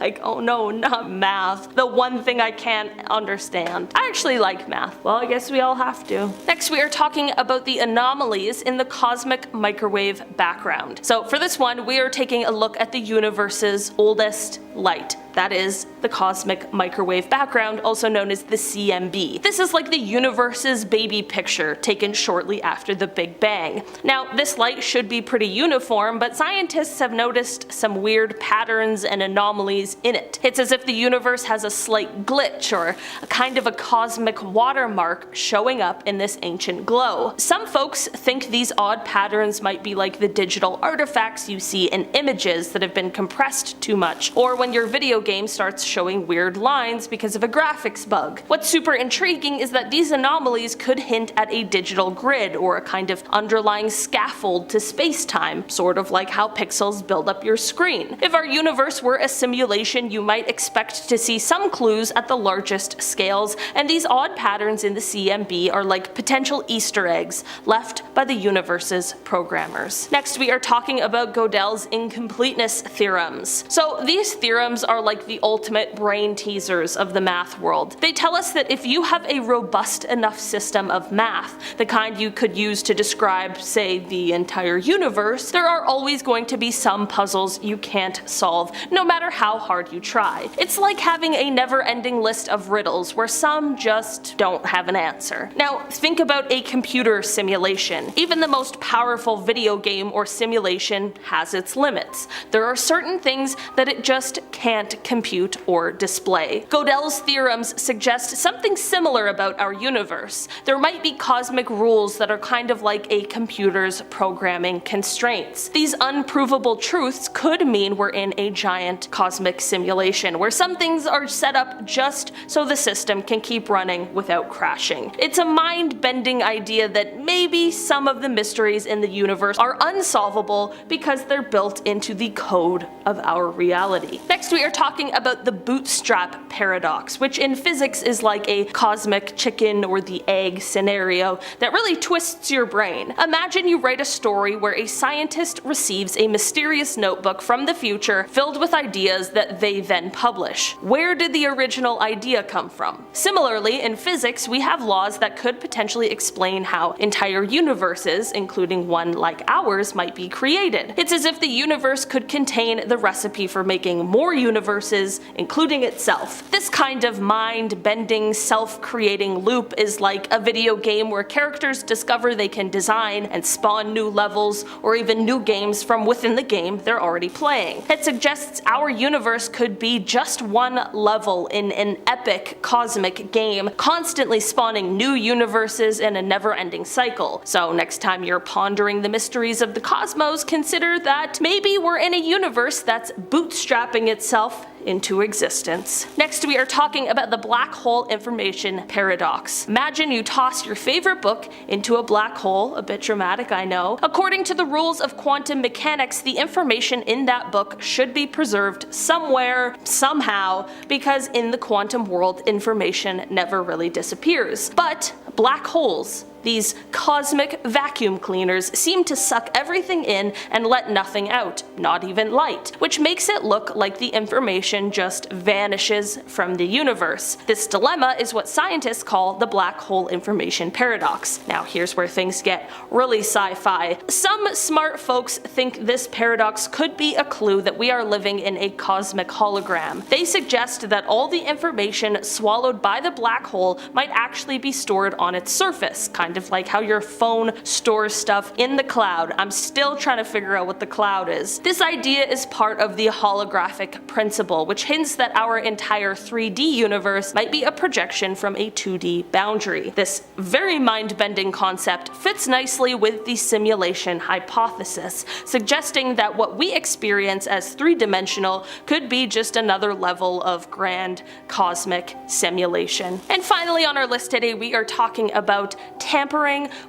Like, oh no, not math. The one thing I can't understand. I actually like math. Well, I guess we all have to. Next, we are talking about the anomalies in the cosmic microwave background. So for this one, we are taking a look at the universe's oldest light. That is the cosmic microwave background, also known as the CMB. This is like the universe's baby picture taken shortly after the Big Bang. Now, this light should be pretty uniform, but scientists have noticed some weird patterns and anomalies in it. It's as if the universe has a slight glitch or a kind of a cosmic watermark showing up in this ancient glow. Some folks think these odd patterns might be like the digital artifacts you see in images that have been compressed too much, or when your video game starts showing weird lines because of a graphics bug. What's super intriguing is that these anomalies could hint at a digital grid or a kind of underlying scaffold to space-time, sort of like how pixels build up your screen. If our universe were a simulation, you might expect to see some clues at the largest scales, and these odd patterns in the CMB are like potential Easter eggs left by the universe's programmers. Next, we are talking about Gödel's incompleteness theorems. So these theorems are like the ultimate brain teasers of the math world. They tell us that if you have a robust enough system of math, the kind you could use to describe, say, the entire universe, there are always going to be some puzzles you can't solve, no matter how hard you try. It's like having a never-ending list of riddles where some just don't have an answer. Now, think about a computer simulation. Even the most powerful video game or simulation has its limits. There are certain things that it just can't compute or display. Gödel's theorems suggest something similar about our universe. There might be cosmic rules that are kind of like a computer's programming constraints. These unprovable truths could mean we're in a giant cosmic simulation where some things are set up just so the system can keep running without crashing. It's a mind-bending idea that maybe some of the mysteries in the universe are unsolvable because they're built into the code of our reality. Next, we are talking about the bootstrap paradox, which in physics is like a cosmic chicken or the egg scenario that really twists your brain. Imagine you write a story where a scientist receives a mysterious notebook from the future filled with ideas that they then publish. Where did the original idea come from? Similarly, in physics, we have laws that could potentially explain how entire universes, including one like ours, might be created. It's as if the universe could contain the recipe for making more universes, including itself. This kind of mind-bending, self-creating loop is like a video game where characters discover they can design and spawn new levels or even new games from within the game they're already playing. It suggests our universe could be just one level in an epic cosmic game, constantly spawning new universes in a never-ending cycle. So next time you're pondering the mysteries of the cosmos, consider that maybe we're in a universe that's bootstrapping itself into existence. Next, we are talking about the black hole information paradox. Imagine you toss your favorite book into a black hole, a bit dramatic, I know. According to the rules of quantum mechanics, the information in that book should be preserved somewhere, somehow, because in the quantum world, information never really disappears. But black holes, these cosmic vacuum cleaners, seem to suck everything in and let nothing out, not even light, which makes it look like the information just vanishes from the universe. This dilemma is what scientists call the black hole information paradox. Now here's where things get really sci-fi. Some smart folks think this paradox could be a clue that we are living in a cosmic hologram. They suggest that all the information swallowed by the black hole might actually be stored on its surface, kind of like how your phone stores stuff in the cloud. I'm still trying to figure out what the cloud is. This idea is part of the holographic principle, which hints that our entire 3D universe might be a projection from a 2D boundary. This very mind-bending concept fits nicely with the simulation hypothesis, suggesting that what we experience as three-dimensional could be just another level of grand cosmic simulation. And finally on our list today, we are talking about tampering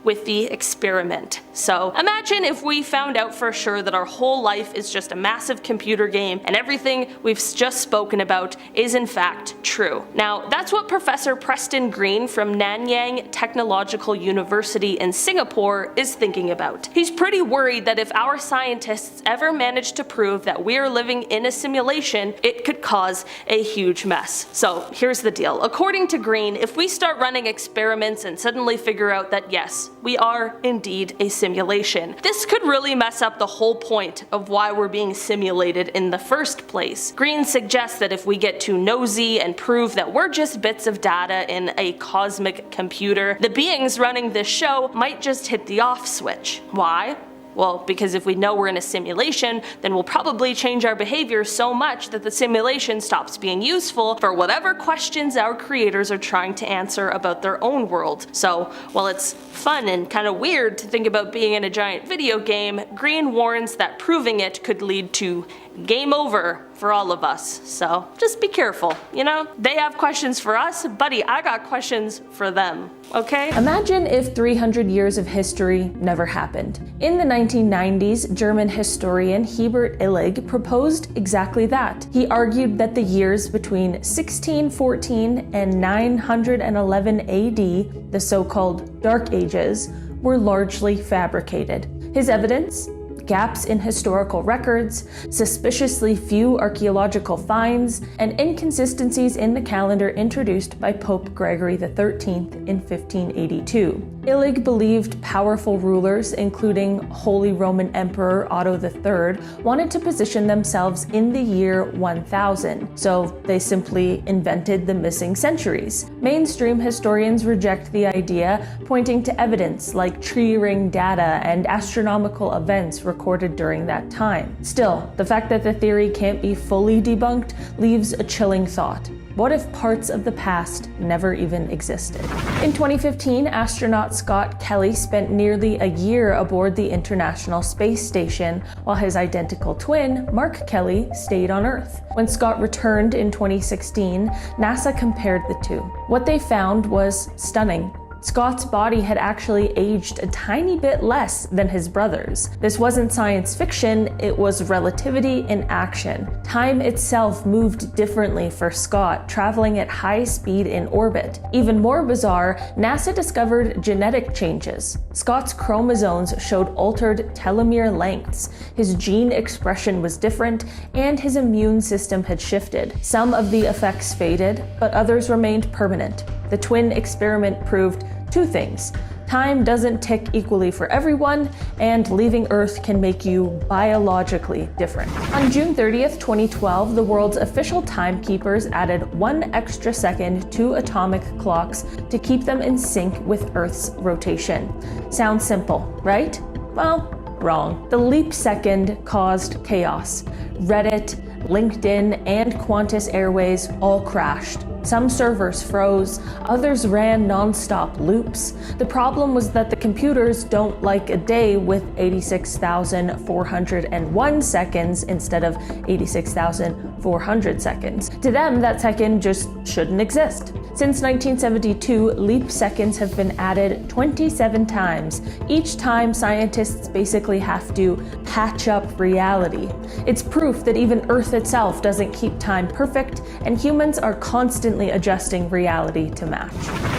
with the experiment. So imagine if we found out for sure that our whole life is just a massive computer game and everything we've just spoken about is in fact true. Now that's what Professor Preston Green from Nanyang Technological University in Singapore is thinking about. He's pretty worried that if our scientists ever manage to prove that we're living in a simulation, it could cause a huge mess. So here's the deal. According to Green, if we start running experiments and suddenly figure out that yes, we are indeed a simulation, this could really mess up the whole point of why we're being simulated in the first place. Green suggests that if we get too nosy and prove that we're just bits of data in a cosmic computer, the beings running this show might just hit the off switch. Why? Well, because if we know we're in a simulation, then we'll probably change our behavior so much that the simulation stops being useful for whatever questions our creators are trying to answer about their own world. So, while it's fun and kind of weird to think about being in a giant video game, Green warns that proving it could lead to game over for all of us. So just be careful, you know? They have questions for us, buddy, I got questions for them, okay? Imagine if 300 years of history never happened. In the 1990s, German historian Hebert Illig proposed exactly that. He argued that the years between 1614 and 911 AD, the so-called Dark Ages, were largely fabricated. His evidence? Gaps in historical records, suspiciously few archaeological finds, and inconsistencies in the calendar introduced by Pope Gregory XIII in 1582. Illig believed powerful rulers, including Holy Roman Emperor Otto III, wanted to position themselves in the year 1000, so they simply invented the missing centuries. Mainstream historians reject the idea, pointing to evidence like tree ring data and astronomical events recorded during that time. Still, the fact that the theory can't be fully debunked leaves a chilling thought. What if parts of the past never even existed? In 2015, astronaut Scott Kelly spent nearly a year aboard the International Space Station, while his identical twin, Mark Kelly, stayed on Earth. When Scott returned in 2016, NASA compared the two. What they found was stunning. Scott's body had actually aged a tiny bit less than his brother's. This wasn't science fiction, it was relativity in action. Time itself moved differently for Scott, traveling at high speed in orbit. Even more bizarre, NASA discovered genetic changes. Scott's chromosomes showed altered telomere lengths, his gene expression was different, and his immune system had shifted. Some of the effects faded, but others remained permanent. The twin experiment proved two things. Time doesn't tick equally for everyone, and leaving Earth can make you biologically different. On June 30th, 2012, the world's official timekeepers added 1 extra second to atomic clocks to keep them in sync with Earth's rotation. Sounds simple, right? Well, wrong. The leap second caused chaos. Reddit, LinkedIn, and Qantas Airways all crashed. Some servers froze, others ran non-stop loops. The problem was that the computers don't like a day with 86,401 seconds instead of 86,400 seconds. To them, that second just shouldn't exist. Since 1972, leap seconds have been added 27 times. Each time, scientists basically have to patch up reality. It's proof that even Earth itself doesn't keep time perfect, and humans are constantly adjusting reality to match.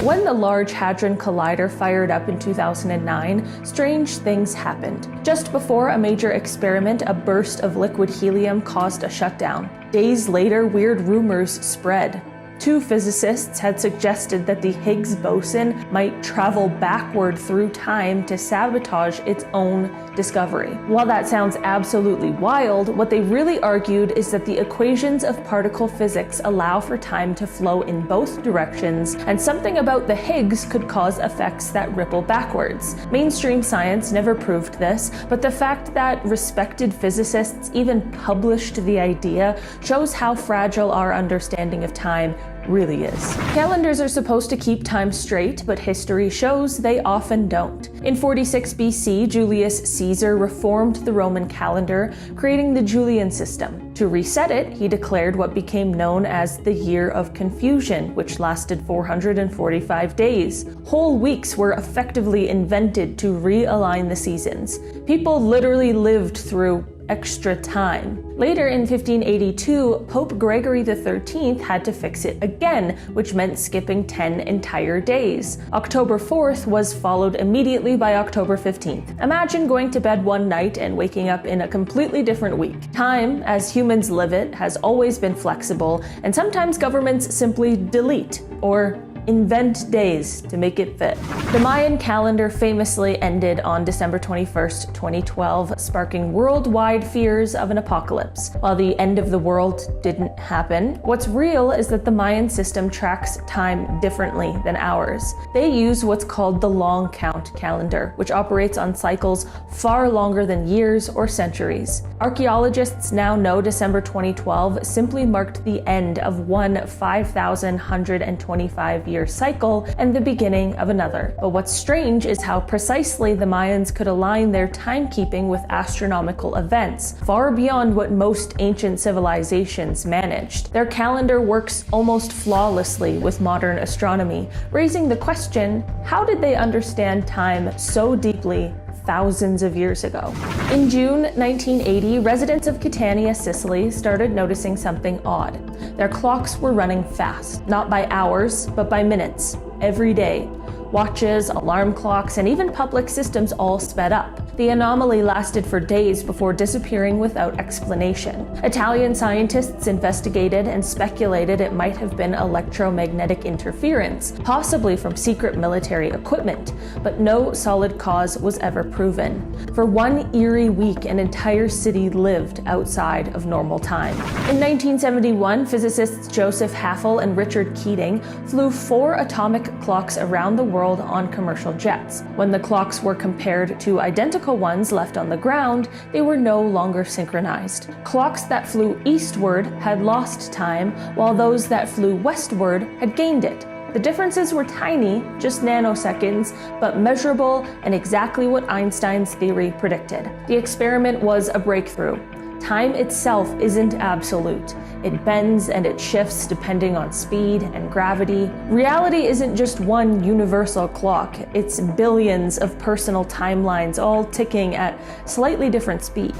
When the Large Hadron Collider fired up in 2009, strange things happened. Just before a major experiment, a burst of liquid helium caused a shutdown. Days later, weird rumors spread. Two physicists had suggested that the Higgs boson might travel backward through time to sabotage its own discovery. While that sounds absolutely wild, what they really argued is that the equations of particle physics allow for time to flow in both directions, and something about the Higgs could cause effects that ripple backwards. Mainstream science never proved this, but the fact that respected physicists even published the idea shows how fragile our understanding of time really is. Calendars are supposed to keep time straight, but history shows they often don't. In 46 BC, Julius Caesar reformed the Roman calendar, creating the Julian system. To reset it, he declared what became known as the Year of Confusion, which lasted 445 days. Whole weeks were effectively invented to realign the seasons. People literally lived through extra time. Later in 1582, Pope Gregory XIII had to fix it again, which meant skipping 10 entire days. October 4th was followed immediately by October 15th. Imagine going to bed one night and waking up in a completely different week. Time, as humans live it, has always been flexible, and sometimes governments simply delete or invent days to make it fit. The Mayan calendar famously ended on December 21st, 2012, sparking worldwide fears of an apocalypse. While the end of the world didn't happen, what's real is that the Mayan system tracks time differently than ours. They use what's called the long count calendar, which operates on cycles far longer than years or centuries. Archaeologists now know December 2012 simply marked the end of one 5,125-year 5-year cycle and the beginning of another. But what's strange is how precisely the Mayans could align their timekeeping with astronomical events, far beyond what most ancient civilizations managed. Their calendar works almost flawlessly with modern astronomy, raising the question, how did they understand time so deeply thousands of years ago? In June 1980, residents of Catania, Sicily, started noticing something odd. Their clocks were running fast, not by hours, but by minutes, every day. Watches, alarm clocks, and even public systems all sped up. The anomaly lasted for days before disappearing without explanation. Italian scientists investigated and speculated it might have been electromagnetic interference, possibly from secret military equipment, but no solid cause was ever proven. For one eerie week, an entire city lived outside of normal time. In 1971, physicists Joseph Haffel and Richard Keating flew 4 atomic clocks around the world on commercial jets. When the clocks were compared to identical ones left on the ground, they were no longer synchronized. Clocks that flew eastward had lost time, while those that flew westward had gained it. The differences were tiny, just nanoseconds, but measurable and exactly what Einstein's theory predicted. The experiment was a breakthrough. Time itself isn't absolute. It bends and it shifts depending on speed and gravity. Reality isn't just one universal clock, it's billions of personal timelines all ticking at slightly different speeds.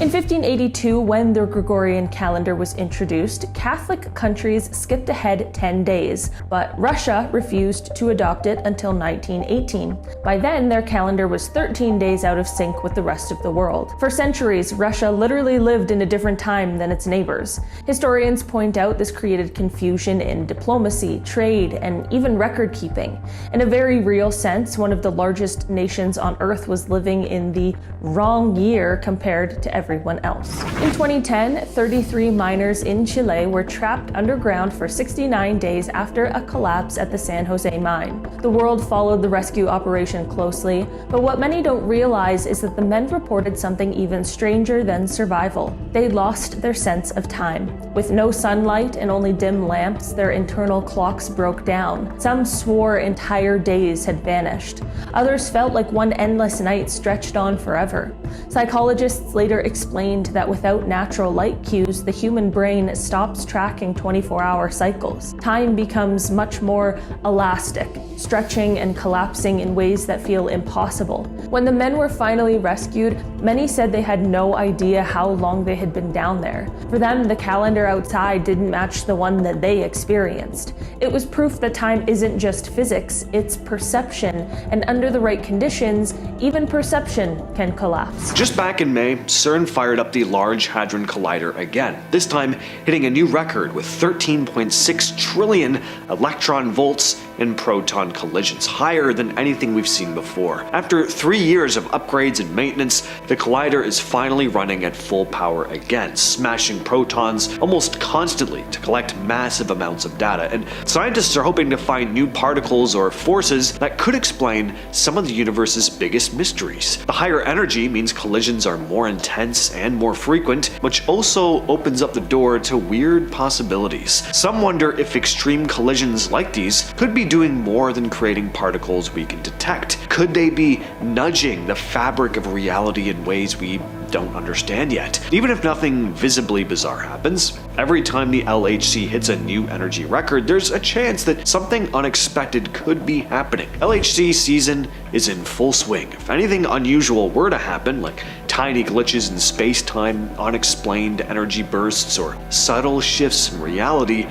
In 1582, when the Gregorian calendar was introduced, Catholic countries skipped ahead 10 days, but Russia refused to adopt it until 1918. By then, their calendar was 13 days out of sync with the rest of the world. For centuries, Russia literally lived in a different time than its neighbors. Historians point out this created confusion in diplomacy, trade, and even record keeping. In a very real sense, one of the largest nations on Earth was living in the wrong year compared to everyone else. In 2010, 33 miners in Chile were trapped underground for 69 days after a collapse at the San Jose mine. The world followed the rescue operation closely, but what many don't realize is that the men reported something even stranger than survival. They lost their sense of time. With no sunlight and only dim lamps, their internal clocks broke down. Some swore entire days had vanished. Others felt like one endless night stretched on forever. Psychologists later explained that without natural light cues, the human brain stops tracking 24-hour cycles. Time becomes much more elastic, stretching and collapsing in ways that feel impossible. When the men were finally rescued, many said they had no idea how long they had been down there. For them, the calendar outside didn't match the one that they experienced. It was proof that time isn't just physics, it's perception, and under the right conditions, even perception can collapse. Just back in May, CERN fired up the Large Hadron Collider again, this time hitting a new record with 13.6 trillion electron volts in proton collisions, higher than anything we've seen before. After 3 years of upgrades and maintenance, the collider is finally running at full power again, smashing protons almost constantly to collect massive amounts of data, and scientists are hoping to find new particles or forces that could explain some of the universe's biggest mysteries. The higher energy means collisions are more intense and more frequent, which also opens up the door to weird possibilities. Some wonder if extreme collisions like these could be doing more than creating particles we can detect. Could they be nudging the fabric of reality in ways we don't understand yet? Even if nothing visibly bizarre happens, every time the LHC hits a new energy record, there's a chance that something unexpected could be happening. LHC season is in full swing. If anything unusual were to happen, like tiny glitches in space-time, unexplained energy bursts, or subtle shifts in reality,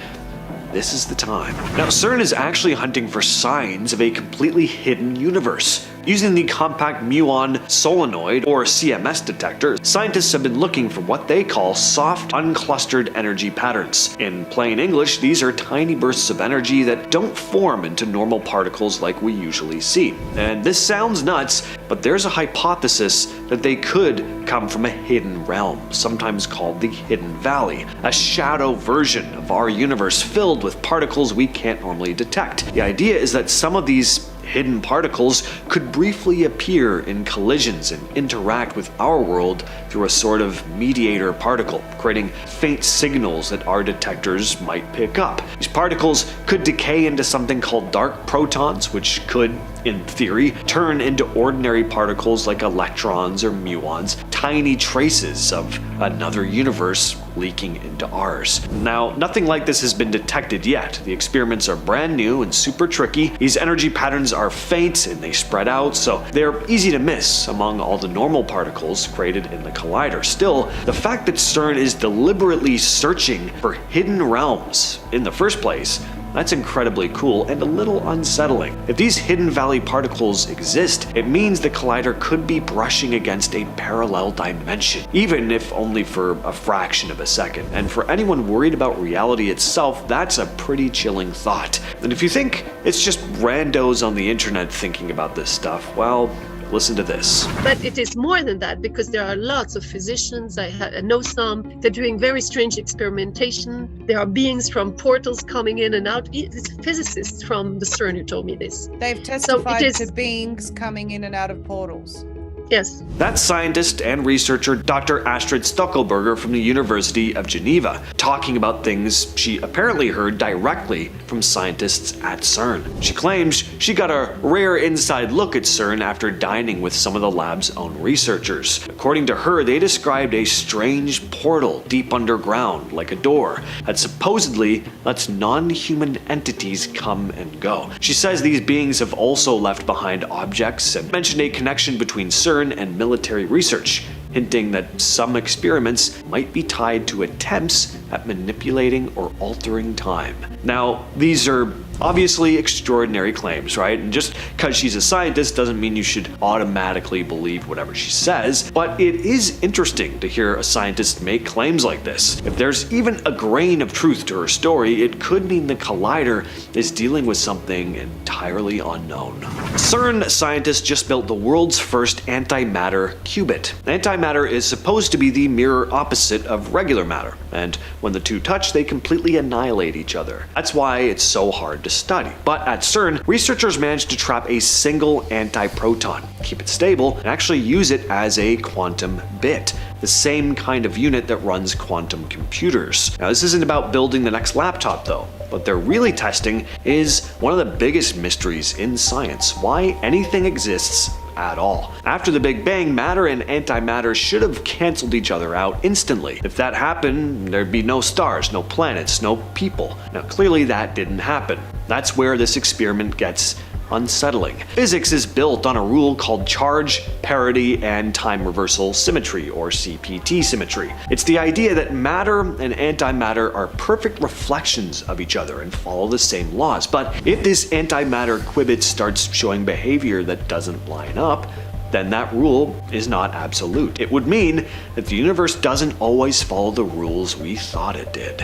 this is the time. Now, CERN is actually hunting for signs of a completely hidden universe. Using the compact muon solenoid, or CMS detector, scientists have been looking for what they call soft, unclustered energy patterns. In plain English, these are tiny bursts of energy that don't form into normal particles like we usually see. And this sounds nuts, but there's a hypothesis that they could come from a hidden realm, sometimes called the Hidden Valley, a shadow version of our universe filled with particles we can't normally detect. The idea is that some of these hidden particles could briefly appear in collisions and interact with our world through a sort of mediator particle, creating faint signals that our detectors might pick up. These particles could decay into something called dark protons, which could, in theory, turn into ordinary particles like electrons or muons, tiny traces of another universe leaking into ours. Now, nothing like this has been detected yet. The experiments are brand new and super tricky. These energy patterns are faint and they spread out, so they're easy to miss among all the normal particles created in the collider. Still, the fact that CERN is deliberately searching for hidden realms in the first place, that's incredibly cool and a little unsettling. If these hidden valley particles exist, it means the collider could be brushing against a parallel dimension, even if only for a fraction of a second. And for anyone worried about reality itself, that's a pretty chilling thought. And if you think it's just randos on the internet thinking about this stuff, well, listen to this. But it is more than that, because there are lots of physicians, I know some, they're doing very strange experimentation. There are beings from portals coming in and out. It's physicists from the CERN who told me this. They've testified to beings coming in and out of portals. Yes. That's scientist and researcher Dr. Astrid Stockelberger from the University of Geneva, talking about things she apparently heard directly from scientists at CERN. She claims she got a rare inside look at CERN after dining with some of the lab's own researchers. According to her, they described a strange portal deep underground, like a door, that supposedly lets non-human entities come and go. She says these beings have also left behind objects and mentioned a connection between CERN and military research, hinting that some experiments might be tied to attempts at manipulating or altering time. Now, these are obviously extraordinary claims, right? And just because she's a scientist doesn't mean you should automatically believe whatever she says, but it is interesting to hear a scientist make claims like this. If there's even a grain of truth to her story, it could mean the collider is dealing with something entirely unknown. CERN scientists just built the world's first antimatter qubit. Antimatter is supposed to be the mirror opposite of regular matter, and when the two touch, they completely annihilate each other. That's why it's so hard to study. But at CERN, researchers managed to trap a single antiproton, keep it stable, and actually use it as a quantum bit, the same kind of unit that runs quantum computers. Now, this isn't about building the next laptop though. What they're really testing is one of the biggest mysteries in science: why anything exists at all. After the Big Bang, matter and antimatter should have canceled each other out instantly. If that happened, there'd be no stars, no planets, no people. Now, clearly that didn't happen. That's where this experiment gets unsettling. Physics is built on a rule called charge, parity, and time reversal symmetry, or CPT symmetry. It's the idea that matter and antimatter are perfect reflections of each other and follow the same laws. But if this antimatter qubit starts showing behavior that doesn't line up, then that rule is not absolute. It would mean that the universe doesn't always follow the rules we thought it did.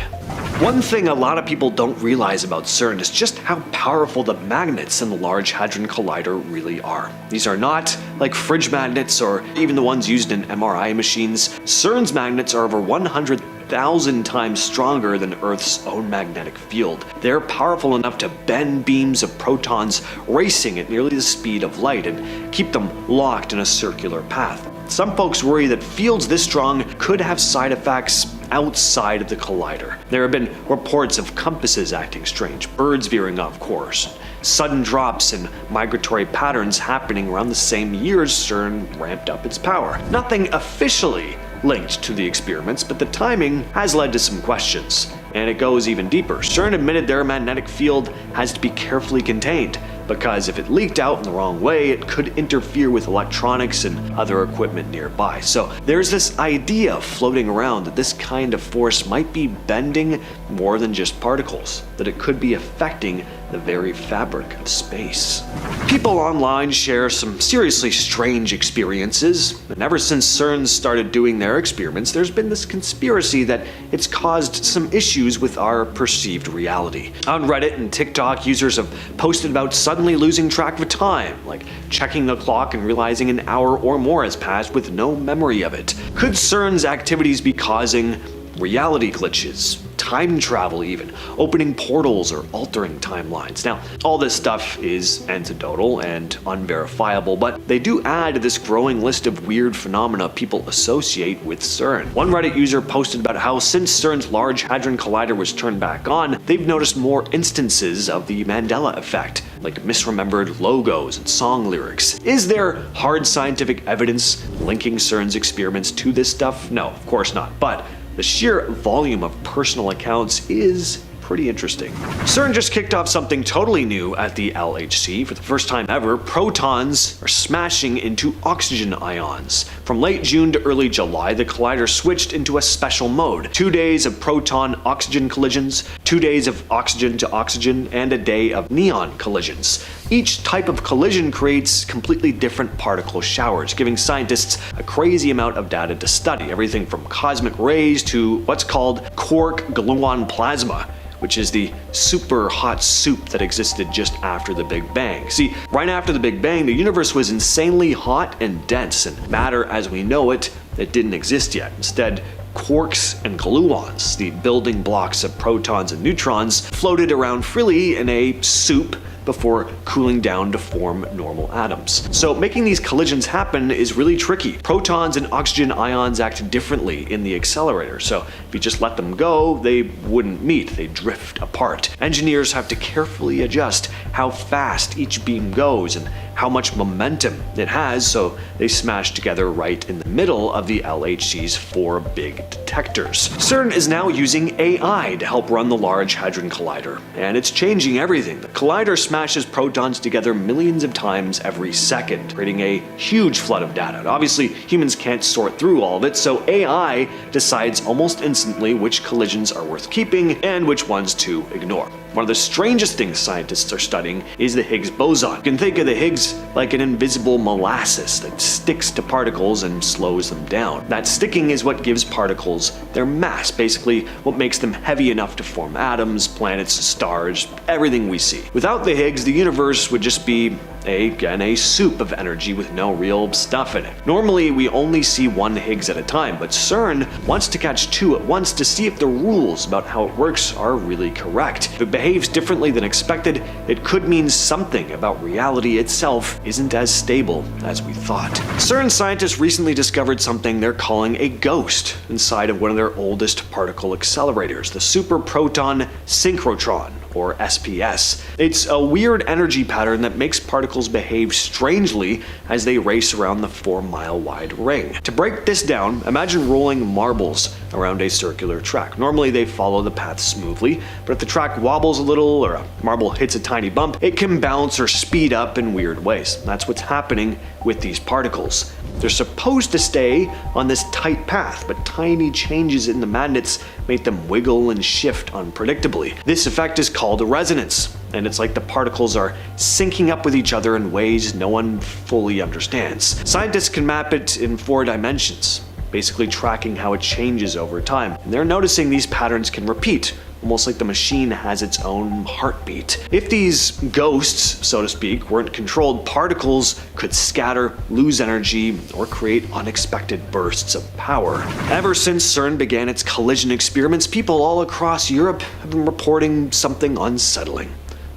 One thing a lot of people don't realize about CERN is just how powerful the magnets in the Large Hadron Collider really are. These are not like fridge magnets or even the ones used in MRI machines. CERN's magnets are over 100,000 times stronger than Earth's own magnetic field. They're powerful enough to bend beams of protons racing at nearly the speed of light and keep them locked in a circular path. Some folks worry that fields this strong could have side effects outside of the collider. There have been reports of compasses acting strange, birds veering off course, sudden drops in migratory patterns happening around the same year as CERN ramped up its power. Nothing officially linked to the experiments, but the timing has led to some questions. And it goes even deeper. CERN admitted their magnetic field has to be carefully contained, because if it leaked out in the wrong way, it could interfere with electronics and other equipment nearby. So there's this idea floating around that this kind of force might be bending more than just particles, that it could be affecting the very fabric of space. People online share some seriously strange experiences, and ever since CERN started doing their experiments, there's been this conspiracy that it's caused some issues with our perceived reality. On Reddit and TikTok, users have posted about suddenly losing track of time, like checking the clock and realizing an hour or more has passed with no memory of it. Could CERN's activities be causing reality glitches, time travel even, opening portals or altering timelines. Now, all this stuff is anecdotal and unverifiable, but they do add to this growing list of weird phenomena people associate with CERN. One Reddit user posted about how since CERN's Large Hadron Collider was turned back on, they've noticed more instances of the Mandela effect, like misremembered logos and song lyrics. Is there hard scientific evidence linking CERN's experiments to this stuff? No, of course not, but the sheer volume of personal accounts is pretty interesting. CERN just kicked off something totally new at the LHC. For the first time ever, protons are smashing into oxygen ions. From late June to early July, the collider switched into a special mode. 2 days of proton-oxygen collisions, 2 days of oxygen to oxygen, and a day of neon collisions. Each type of collision creates completely different particle showers, giving scientists a crazy amount of data to study, everything from cosmic rays to what's called quark-gluon plasma, which is the super hot soup that existed just after the Big Bang. See, right after the Big Bang, the universe was insanely hot and dense, and matter as we know it didn't exist yet. Instead, quarks and gluons, the building blocks of protons and neutrons, floated around freely in a soup before cooling down to form normal atoms. So making these collisions happen is really tricky. Protons and oxygen ions act differently in the accelerator, so if you just let them go, they wouldn't meet, they drift apart. Engineers have to carefully adjust how fast each beam goes and how much momentum it has, so they smash together right in the middle of the LHC's 4 big detectors. CERN is now using AI to help run the Large Hadron Collider, and it's changing everything. The collider smashes protons together millions of times every second, creating a huge flood of data. Obviously, humans can't sort through all of it, so AI decides almost instantly which collisions are worth keeping and which ones to ignore. One of the strangest things scientists are studying is the Higgs boson. You can think of the Higgs like an invisible molasses that sticks to particles and slows them down. That sticking is what gives particles their mass, basically what makes them heavy enough to form atoms, planets, stars, everything we see. Without the Higgs, the universe would just be a soup of energy with no real stuff in it. Normally, we only see one Higgs at a time, but CERN wants to catch 2 at once to see if the rules about how it works are really correct. If it behaves differently than expected, it could mean something about reality itself isn't as stable as we thought. CERN scientists recently discovered something they're calling a ghost inside of one of their oldest particle accelerators, the Super Proton Synchrotron, or SPS. It's a weird energy pattern that makes particles behave strangely as they race around the 4-mile wide ring. To break this down, imagine rolling marbles around a circular track. Normally they follow the path smoothly, but if the track wobbles a little or a marble hits a tiny bump, it can bounce or speed up in weird ways. That's what's happening with these particles. They're supposed to stay on this tight path, but tiny changes in the magnets make them wiggle and shift unpredictably. This effect is called a resonance, and it's like the particles are syncing up with each other in ways no one fully understands. Scientists can map it in 4 dimensions, basically tracking how it changes over time. And they're noticing these patterns can repeat, almost like the machine has its own heartbeat. If these ghosts, so to speak, weren't controlled, particles could scatter, lose energy, or create unexpected bursts of power. Ever since CERN began its collision experiments, people all across Europe have been reporting something unsettling.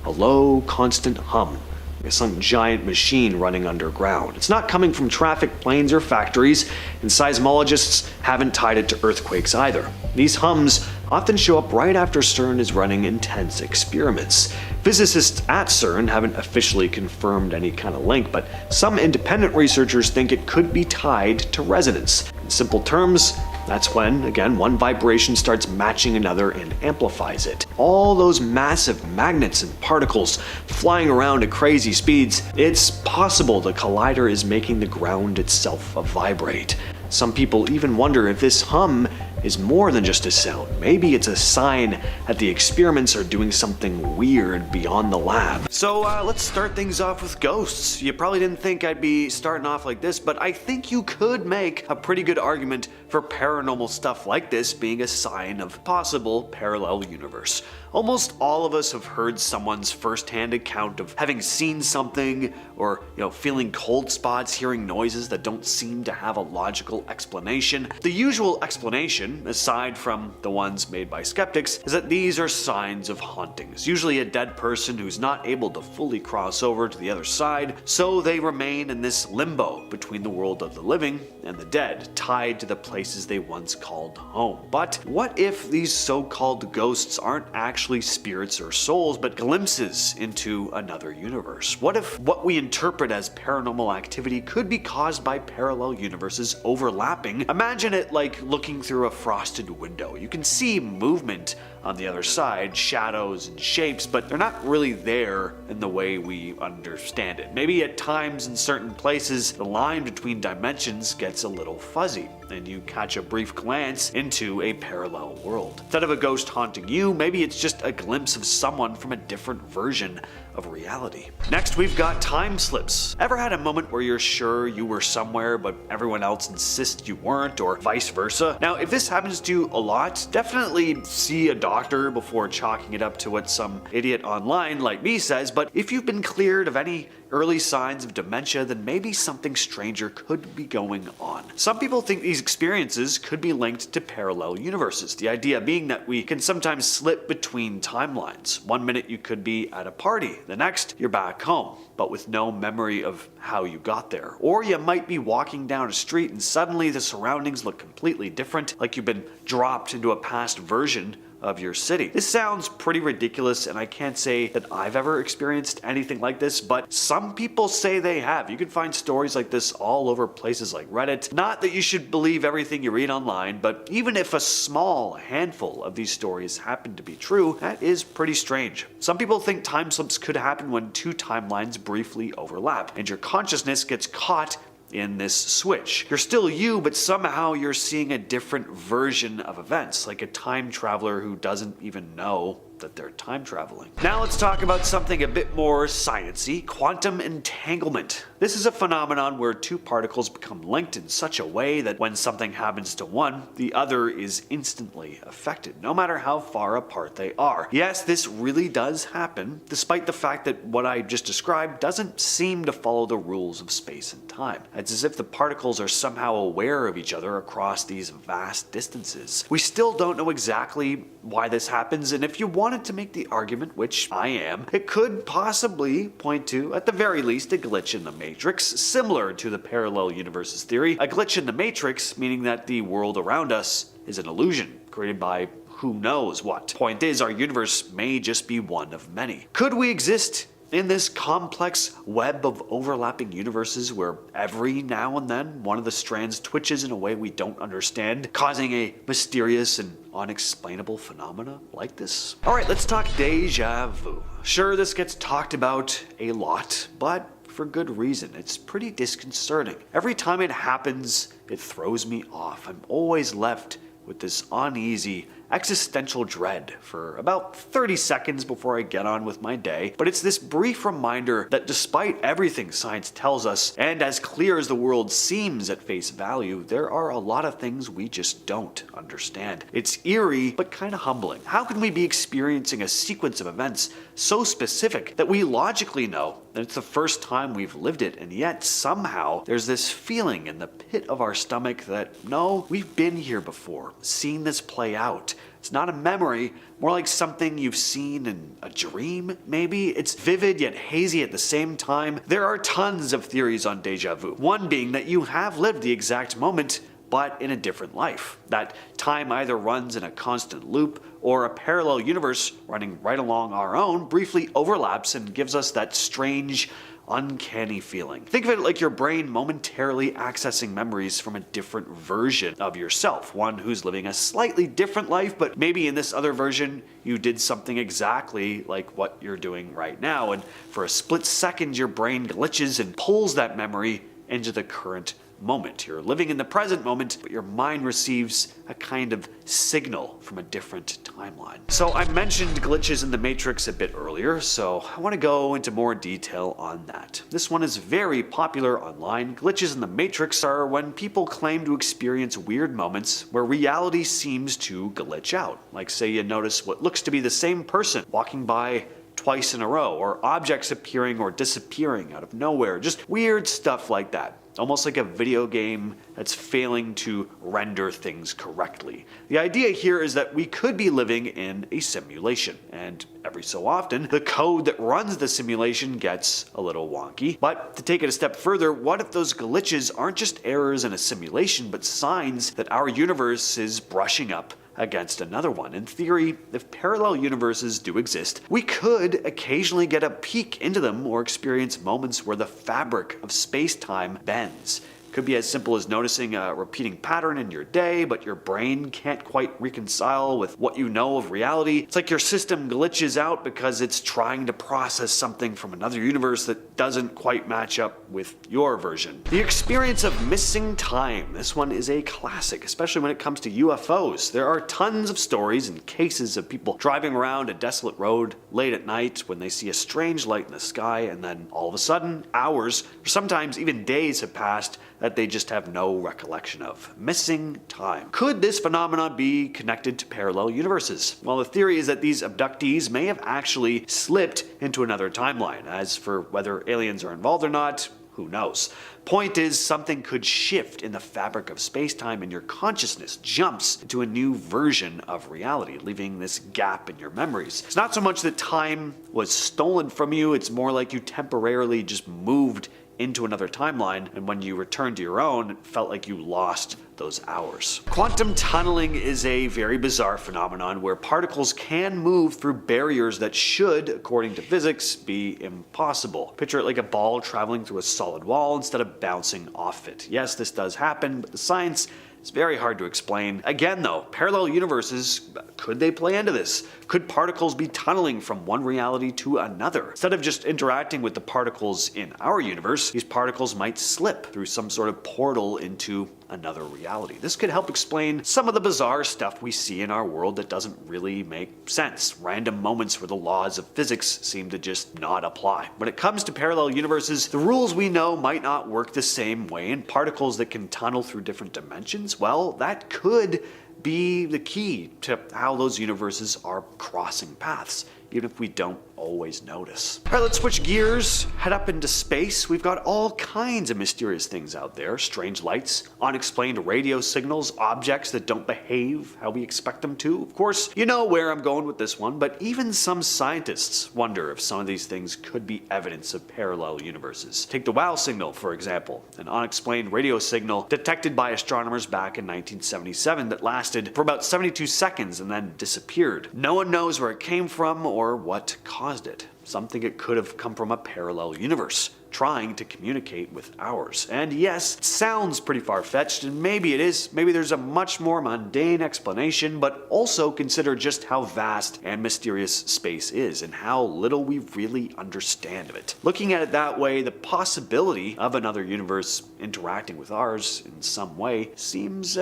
A low, constant hum. Some giant machine running underground. It's not coming from traffic, planes, or factories, and seismologists haven't tied it to earthquakes either. These hums often show up right after CERN is running intense experiments. Physicists at CERN haven't officially confirmed any kind of link, but some independent researchers think it could be tied to resonance. In simple terms, that's when, again, one vibration starts matching another and amplifies it. All those massive magnets and particles flying around at crazy speeds, it's possible the collider is making the ground itself vibrate. Some people even wonder if this hum is more than just a sound. Maybe it's a sign that the experiments are doing something weird beyond the lab. So let's start things off with ghosts. You probably didn't think I'd be starting off like this, but I think you could make a pretty good argument for paranormal stuff like this being a sign of possible parallel universe. Almost all of us have heard someone's first-hand account of having seen something, or feeling cold spots, hearing noises that don't seem to have a logical explanation. The usual explanation, aside from the ones made by skeptics, is that these are signs of hauntings, usually a dead person who's not able to fully cross over to the other side, so they remain in this limbo between the world of the living and the dead, tied to the places they once called home. But what if these so-called ghosts aren't actually spirits or souls, but glimpses into another universe? What if what we interpret as paranormal activity could be caused by parallel universes overlapping? Imagine it like looking through a frosted window. You can see movement on the other side, shadows and shapes, but they're not really there in the way we understand it. Maybe at times in certain places, the line between dimensions gets a little fuzzy, and you catch a brief glance into a parallel world. Instead of a ghost haunting you, maybe it's just a glimpse of someone from a different version of reality. Next, we've got time slips. Ever had a moment where you're sure you were somewhere, but everyone else insists you weren't, or vice versa? Now, if this happens to you a lot, definitely see a doctor before chalking it up to what some idiot online like me says, but if you've been cleared of any early signs of dementia, then maybe something stranger could be going on. Some people think these experiences could be linked to parallel universes, the idea being that we can sometimes slip between timelines. One minute you could be at a party, the next you're back home, but with no memory of how you got there. Or you might be walking down a street and suddenly the surroundings look completely different, like you've been dropped into a past version of your city. This sounds pretty ridiculous, and I can't say that I've ever experienced anything like this, but some people say they have. You can find stories like this all over places like Reddit. Not that you should believe everything you read online, but even if a small handful of these stories happen to be true, that is pretty strange. Some people think time slips could happen when two timelines briefly overlap, and your consciousness gets caught in this switch. You're still you, but somehow you're seeing a different version of events, like a time traveler who doesn't even know that they're time traveling. Now let's talk about something a bit more science-y, quantum entanglement. This is a phenomenon where two particles become linked in such a way that when something happens to one, the other is instantly affected, no matter how far apart they are. Yes, this really does happen, despite the fact that what I just described doesn't seem to follow the rules of space and time. It's as if the particles are somehow aware of each other across these vast distances. We still don't know exactly why this happens, and if you wanted to make the argument, which I am, it could possibly point to, at the very least, a glitch in the Matrix, similar to the parallel universes theory. A glitch in the Matrix meaning that the world around us is an illusion created by who knows what. Point is, our universe may just be one of many. Could we exist in this complex web of overlapping universes where every now and then one of the strands twitches in a way we don't understand, causing a mysterious and unexplainable phenomena like this? Alright, let's talk deja vu. Sure, this gets talked about a lot, but for good reason. It's pretty disconcerting. Every time it happens, it throws me off. I'm always left with this uneasy, existential dread for about 30 seconds before I get on with my day. But it's this brief reminder that despite everything science tells us, and as clear as the world seems at face value, there are a lot of things we just don't understand. It's eerie, but kind of humbling. How can we be experiencing a sequence of events so specific that we logically know that it's the first time we've lived it, and yet somehow there's this feeling in the pit of our stomach that, no, we've been here before, seen this play out. It's not a memory, more like something you've seen in a dream, maybe? It's vivid yet hazy at the same time. There are tons of theories on deja vu. One being that you have lived the exact moment, but in a different life. That time either runs in a constant loop, or a parallel universe running right along our own briefly overlaps and gives us that strange, uncanny feeling. Think of it like your brain momentarily accessing memories from a different version of yourself, one who's living a slightly different life, but maybe in this other version you did something exactly like what you're doing right now, and for a split second your brain glitches and pulls that memory into the current moment. You're living in the present moment, but your mind receives a kind of signal from a different timeline. So I mentioned glitches in the Matrix a bit earlier, so I want to go into more detail on that. This one is very popular online. Glitches in the Matrix are when people claim to experience weird moments where reality seems to glitch out. Like say you notice what looks to be the same person walking by twice in a row, or objects appearing or disappearing out of nowhere. Just weird stuff like that. Almost like a video game that's failing to render things correctly. The idea here is that we could be living in a simulation, and every so often, the code that runs the simulation gets a little wonky. But to take it a step further, what if those glitches aren't just errors in a simulation, but signs that our universe is brushing up against another one? In theory, if parallel universes do exist, we could occasionally get a peek into them or experience moments where the fabric of space-time bends. Could be as simple as noticing a repeating pattern in your day, but your brain can't quite reconcile with what you know of reality. It's like your system glitches out because it's trying to process something from another universe that doesn't quite match up with your version. The experience of missing time. This one is a classic, especially when it comes to UFOs. There are tons of stories and cases of people driving around a desolate road late at night when they see a strange light in the sky, and then all of a sudden, hours, or sometimes even days have passed that they just have no recollection of. Missing time. Could this phenomenon be connected to parallel universes? Well, the theory is that these abductees may have actually slipped into another timeline. As for whether aliens are involved or not, who knows? Point is, something could shift in the fabric of space-time and your consciousness jumps into a new version of reality, leaving this gap in your memories. It's not so much that time was stolen from you, it's more like you temporarily just moved into another timeline, and when you returned to your own, it felt like you lost those hours. Quantum tunneling is a very bizarre phenomenon where particles can move through barriers that should, according to physics, be impossible. Picture it like a ball traveling through a solid wall instead of bouncing off it. Yes, this does happen, but the science is very hard to explain. Again though, parallel universes, could they play into this? Could particles be tunneling from one reality to another? Instead of just interacting with the particles in our universe, these particles might slip through some sort of portal into another reality. This could help explain some of the bizarre stuff we see in our world that doesn't really make sense. Random moments where the laws of physics seem to just not apply. When it comes to parallel universes, the rules we know might not work the same way, and particles that can tunnel through different dimensions, well, that could be the key to how those universes are crossing paths, even if we don't always notice. Alright, let's switch gears, head up into space. We've got all kinds of mysterious things out there. Strange lights, unexplained radio signals, objects that don't behave how we expect them to. Of course, you know where I'm going with this one, but even some scientists wonder if some of these things could be evidence of parallel universes. Take the WOW signal, for example, an unexplained radio signal detected by astronomers back in 1977 that lasted for about 72 seconds and then disappeared. No one knows where it came from or what caused it. Some think it could have come from a parallel universe, trying to communicate with ours. And yes, it sounds pretty far-fetched, and maybe it is. Maybe there's a much more mundane explanation, but also consider just how vast and mysterious space is, and how little we really understand of it. Looking at it that way, the possibility of another universe interacting with ours in some way seems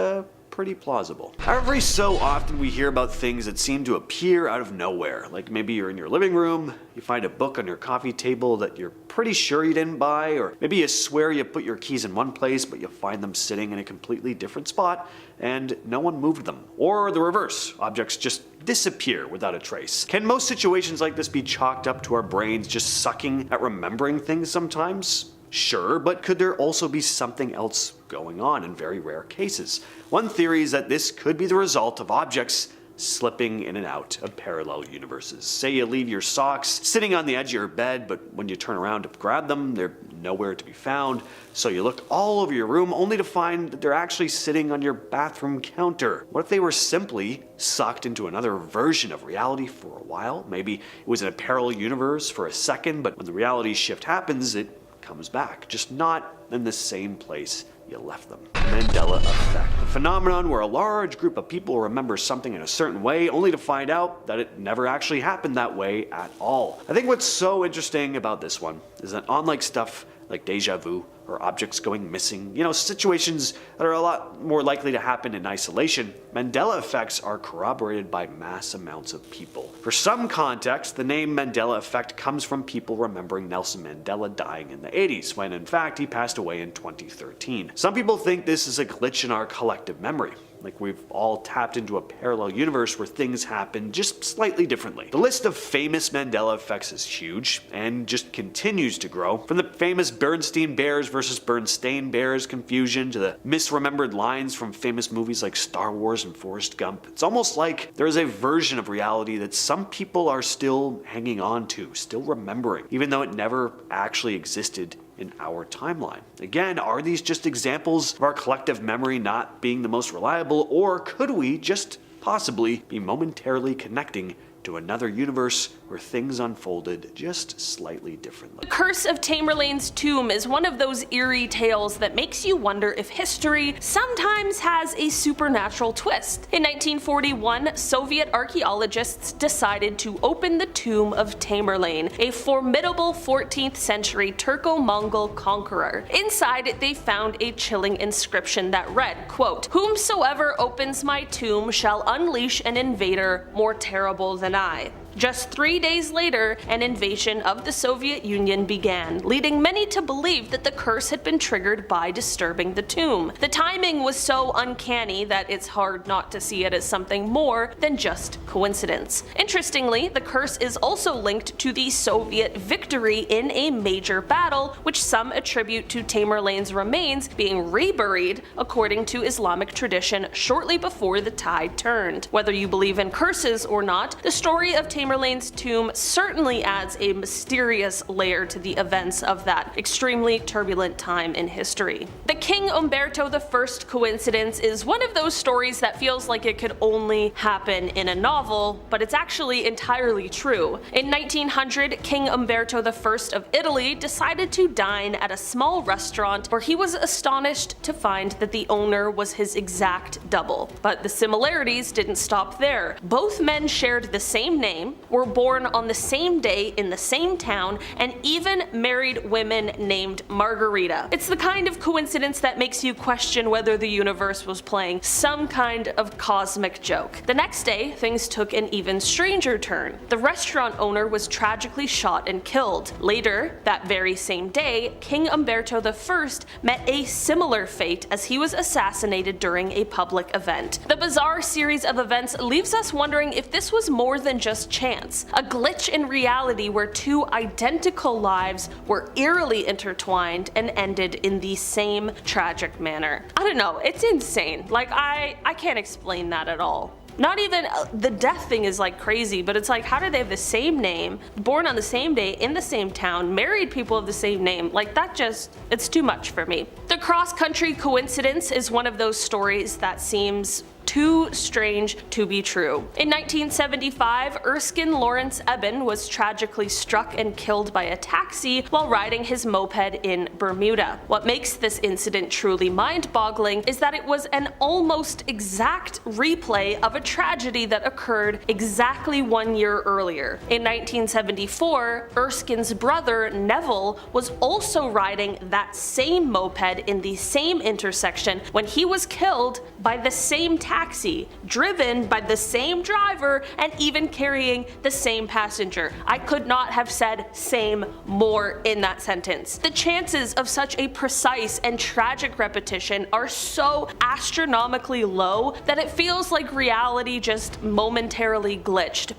pretty plausible. Every so often we hear about things that seem to appear out of nowhere. Like maybe you're in your living room, you find a book on your coffee table that you're pretty sure you didn't buy, or maybe you swear you put your keys in one place but you find them sitting in a completely different spot and no one moved them. Or the reverse, objects just disappear without a trace. Can most situations like this be chalked up to our brains just sucking at remembering things sometimes? Sure, but could there also be something else going on in very rare cases? One theory is that this could be the result of objects slipping in and out of parallel universes. Say you leave your socks sitting on the edge of your bed, but when you turn around to grab them, they're nowhere to be found. So you look all over your room only to find that they're actually sitting on your bathroom counter. What if they were simply sucked into another version of reality for a while? Maybe it was in a parallel universe for a second, but when the reality shift happens, it comes back, just not in the same place you left them. Mandela effect. The phenomenon where a large group of people remember something in a certain way only to find out that it never actually happened that way at all. I think what's so interesting about this one is that unlike stuff like deja vu or objects going missing, situations that are a lot more likely to happen in isolation, Mandela effects are corroborated by mass amounts of people. For some context, the name Mandela effect comes from people remembering Nelson Mandela dying in the 80s, when in fact he passed away in 2013. Some people think this is a glitch in our collective memory, like we've all tapped into a parallel universe where things happen just slightly differently. The list of famous Mandela effects is huge, and just continues to grow. From the famous Bernstein Bears versus Bernstein Bears confusion to the misremembered lines from famous movies like Star Wars and Forrest Gump, it's almost like there is a version of reality that some people are still hanging on to, still remembering, even though it never actually existed in our timeline. Again, are these just examples of our collective memory not being the most reliable, or could we just possibly be momentarily connecting to another universe where things unfolded just slightly differently? The Curse of Tamerlane's Tomb is one of those eerie tales that makes you wonder if history sometimes has a supernatural twist. In 1941, Soviet archaeologists decided to open the tomb of Tamerlane, a formidable 14th century Turco-Mongol conqueror. Inside, they found a chilling inscription that read, quote, "Whomsoever opens my tomb shall unleash an invader more terrible than I." Just 3 days later, an invasion of the Soviet Union began, leading many to believe that the curse had been triggered by disturbing the tomb. The timing was so uncanny that it's hard not to see it as something more than just coincidence. Interestingly, the curse is also linked to the Soviet victory in a major battle, which some attribute to Tamerlane's remains being reburied, according to Islamic tradition, shortly before the tide turned. Whether you believe in curses or not, the story of Tamerlane's tomb certainly adds a mysterious layer to the events of that extremely turbulent time in history. The King Umberto I coincidence is one of those stories that feels like it could only happen in a novel, but it's actually entirely true. In 1900, King Umberto I of Italy decided to dine at a small restaurant where he was astonished to find that the owner was his exact double. But the similarities didn't stop there. Both men shared the same name, were born on the same day in the same town, and even married women named Margarita. It's the kind of coincidence that makes you question whether the universe was playing some kind of cosmic joke. The next day, things took an even stranger turn. The restaurant owner was tragically shot and killed. Later, that very same day, King Umberto I met a similar fate as he was assassinated during a public event. The bizarre series of events leaves us wondering if this was more than just chance, a glitch in reality where two identical lives were eerily intertwined and ended in the same tragic manner. I don't know, it's insane. Like, I can't explain that at all. Not even the death thing is like crazy, but it's like, how do they have the same name, born on the same day, in the same town, married people of the same name? Like, that just, it's too much for me. The cross-country coincidence is one of those stories that seems too strange to be true. In 1975, Erskine Lawrence Eben was tragically struck and killed by a taxi while riding his moped in Bermuda. What makes this incident truly mind-boggling is that it was an almost exact replay of a tragedy that occurred exactly 1 year earlier. In 1974, Erskine's brother Neville was also riding that same moped in the same intersection when he was killed by the same taxi, driven by the same driver and even carrying the same passenger. I could not have said same more in that sentence. The chances of such a precise and tragic repetition are so astronomically low that it feels like reality just momentarily glitched,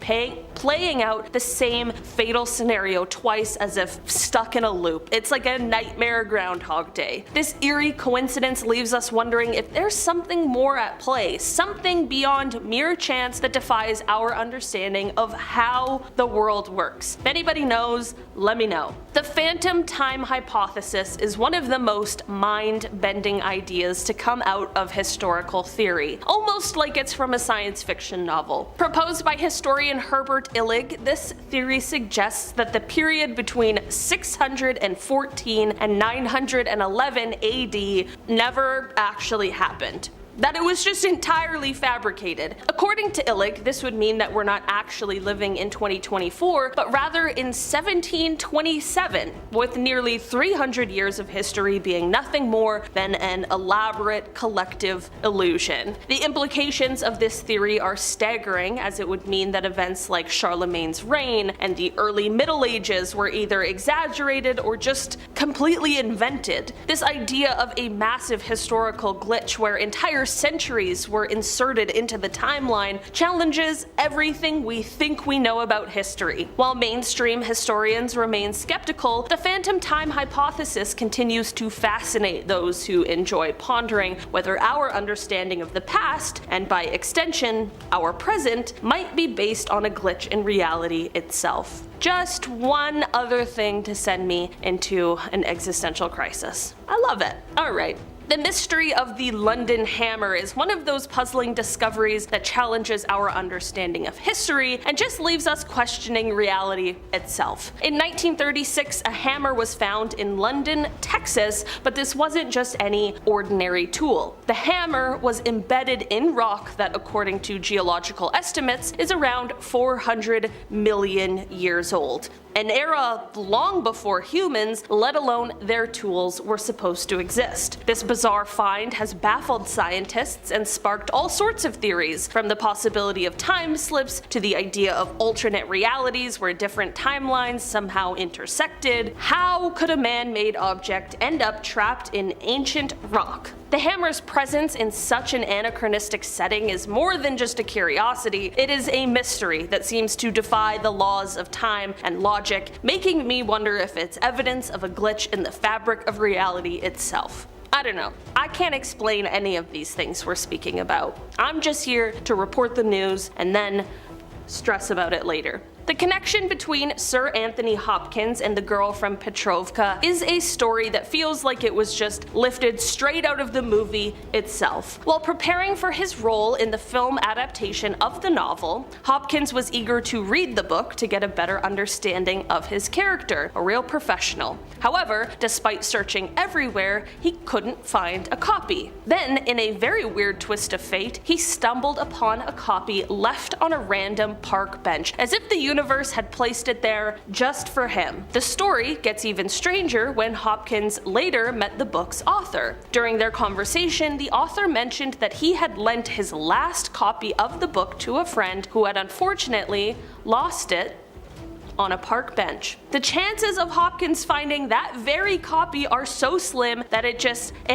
playing out the same fatal scenario twice as if stuck in a loop. It's like a nightmare Groundhog Day. This eerie coincidence leaves us wondering if there's something more at play, something beyond mere chance that defies our understanding of how the world works. If anybody knows, let me know. The phantom time hypothesis is one of the most mind-bending ideas to come out of historical theory, almost like it's from a science fiction novel. Proposed by historian Herbert Illig, this theory suggests that the period between 614 and 911 AD never actually happened. that it was just entirely fabricated. According to Illig, this would mean that we're not actually living in 2024, but rather in 1727, with nearly 300 years of history being nothing more than an elaborate collective illusion. The implications of this theory are staggering, as it would mean that events like Charlemagne's reign and the early Middle Ages were either exaggerated or just completely invented. This idea of a massive historical glitch where entire centuries were inserted into the timeline challenges everything we think we know about history. While mainstream historians remain skeptical, the phantom time hypothesis continues to fascinate those who enjoy pondering whether our understanding of the past, and by extension, our present, might be based on a glitch in reality itself. Just one other thing to send me into an existential crisis. I love it. Alright. The mystery of the London hammer is one of those puzzling discoveries that challenges our understanding of history and just leaves us questioning reality itself. In 1936, a hammer was found in London, Texas, but this wasn't just any ordinary tool. The hammer was embedded in rock that, according to geological estimates, is around 400 million years old. An era long before humans, let alone their tools, were supposed to exist. This bizarre find has baffled scientists and sparked all sorts of theories, from the possibility of time slips to the idea of alternate realities where different timelines somehow intersected. How could a man-made object end up trapped in ancient rock? The hammer's presence in such an anachronistic setting is more than just a curiosity, it is a mystery that seems to defy the laws of time and logic, making me wonder if it's evidence of a glitch in the fabric of reality itself. I don't know. I can't explain any of these things we're speaking about. I'm just here to report the news and then stress about it later. The connection between Sir Anthony Hopkins and the girl from Petrovka is a story that feels like it was just lifted straight out of the movie itself. While preparing for his role in the film adaptation of the novel, Hopkins was eager to read the book to get a better understanding of his character, a real professional. However, despite searching everywhere, he couldn't find a copy. Then, in a very weird twist of fate, he stumbled upon a copy left on a random park bench, as if the universe had placed it there just for him. The story gets even stranger when Hopkins later met the book's author. During their conversation, the author mentioned that he had lent his last copy of the book to a friend who had unfortunately lost it on a park bench. The chances of Hopkins finding that very copy are so slim that it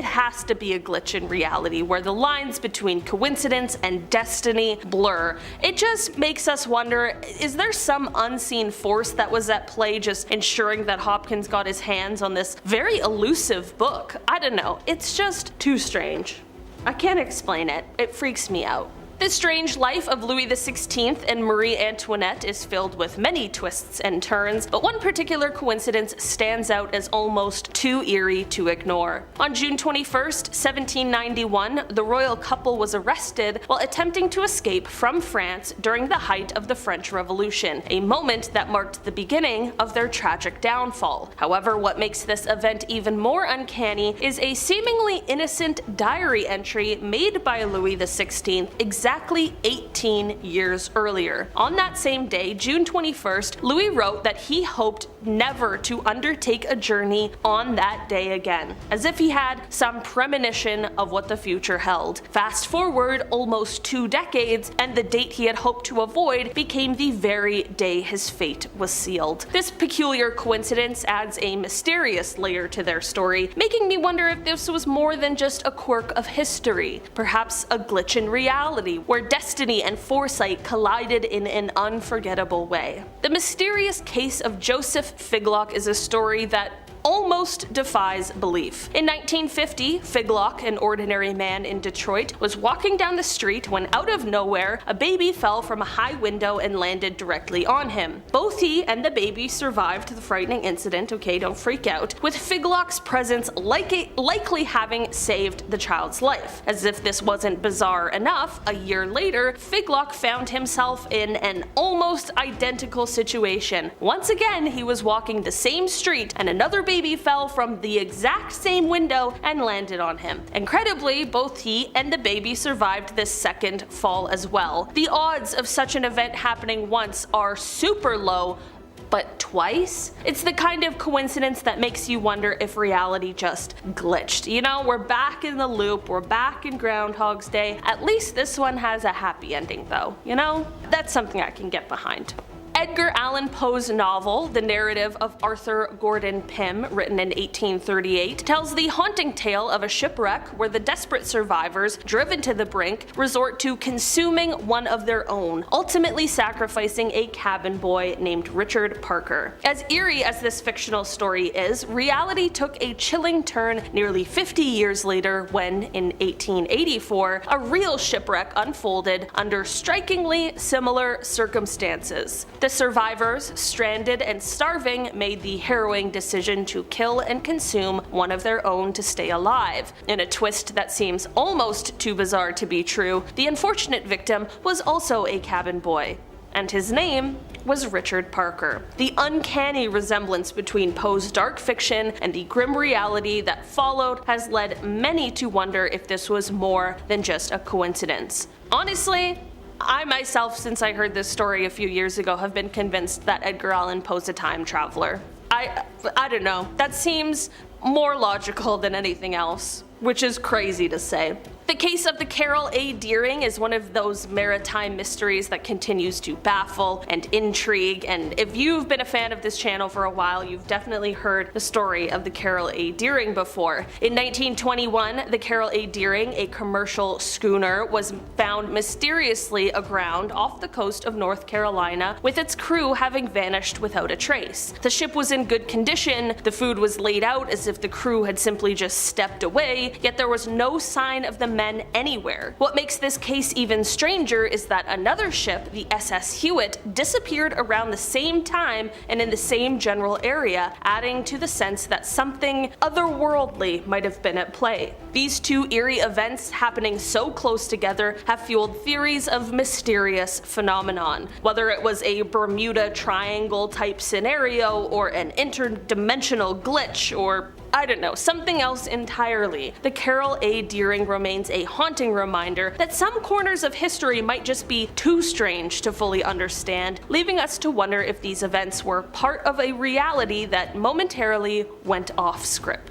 has to be a glitch in reality where the lines between coincidence and destiny blur. It just makes us wonder, is there some unseen force that was at play just ensuring that Hopkins got his hands on this very elusive book? I don't know, it's just too strange. I can't explain it, it freaks me out. The strange life of Louis XVI and Marie Antoinette is filled with many twists and turns, but one particular coincidence stands out as almost too eerie to ignore. On June 21st, 1791, the royal couple was arrested while attempting to escape from France during the height of the French Revolution, a moment that marked the beginning of their tragic downfall. However, what makes this event even more uncanny is a seemingly innocent diary entry made by Louis XVI exactly 18 years earlier. On that same day, June 21st, Louis wrote that he hoped never to undertake a journey on that day again, as if he had some premonition of what the future held. Fast forward almost 2 decades, and the date he had hoped to avoid became the very day his fate was sealed. This peculiar coincidence adds a mysterious layer to their story, making me wonder if this was more than just a quirk of history, perhaps a glitch in reality, where destiny and foresight collided in an unforgettable way. The mysterious case of Joseph Figlock is a story that almost defies belief. In 1950, Figlock, an ordinary man in Detroit, was walking down the street when out of nowhere, a baby fell from a high window and landed directly on him. Both he and the baby survived the frightening incident, okay, don't freak out, with Figlock's presence likely having saved the child's life. As if this wasn't bizarre enough, a year later, Figlock found himself in an almost identical situation. Once again, he was walking the same street and another baby fell from the exact same window and landed on him. Incredibly, both he and the baby survived this second fall as well. The odds of such an event happening once are super low, but twice? It's the kind of coincidence that makes you wonder if reality just glitched. You know, we're back in the loop, we're back in Groundhog's Day. At least this one has a happy ending though, you know? That's something I can get behind. Edgar Allan Poe's novel, The Narrative of Arthur Gordon Pym, written in 1838, tells the haunting tale of a shipwreck where the desperate survivors, driven to the brink, resort to consuming one of their own, ultimately sacrificing a cabin boy named Richard Parker. As eerie as this fictional story is, reality took a chilling turn nearly 50 years later when, in 1884, a real shipwreck unfolded under strikingly similar circumstances. The survivors, stranded and starving, made the harrowing decision to kill and consume one of their own to stay alive. In a twist that seems almost too bizarre to be true, the unfortunate victim was also a cabin boy, and his name was Richard Parker. The uncanny resemblance between Poe's dark fiction and the grim reality that followed has led many to wonder if this was more than just a coincidence. Honestly, I myself, since I heard this story a few years ago, have been convinced that Edgar Allan Poe's a time traveler. I don't know, that seems more logical than anything else, which is crazy to say. The case of the Carol A. Deering is one of those maritime mysteries that continues to baffle and intrigue, and if you've been a fan of this channel for a while, you've definitely heard the story of the Carol A. Deering before. In 1921, the Carol A. Deering, a commercial schooner, was found mysteriously aground off the coast of North Carolina, with its crew having vanished without a trace. The ship was in good condition, the food was laid out as if the crew had simply just stepped away, yet there was no sign of the men anywhere. What makes this case even stranger is that another ship, the SS Hewitt, disappeared around the same time and in the same general area, adding to the sense that something otherworldly might have been at play. These two eerie events happening so close together have fueled theories of mysterious phenomenon. Whether it was a Bermuda Triangle type scenario or an interdimensional glitch or I don't know, something else entirely, the Carol A. Deering remains a haunting reminder that some corners of history might just be too strange to fully understand, leaving us to wonder if these events were part of a reality that momentarily went off script.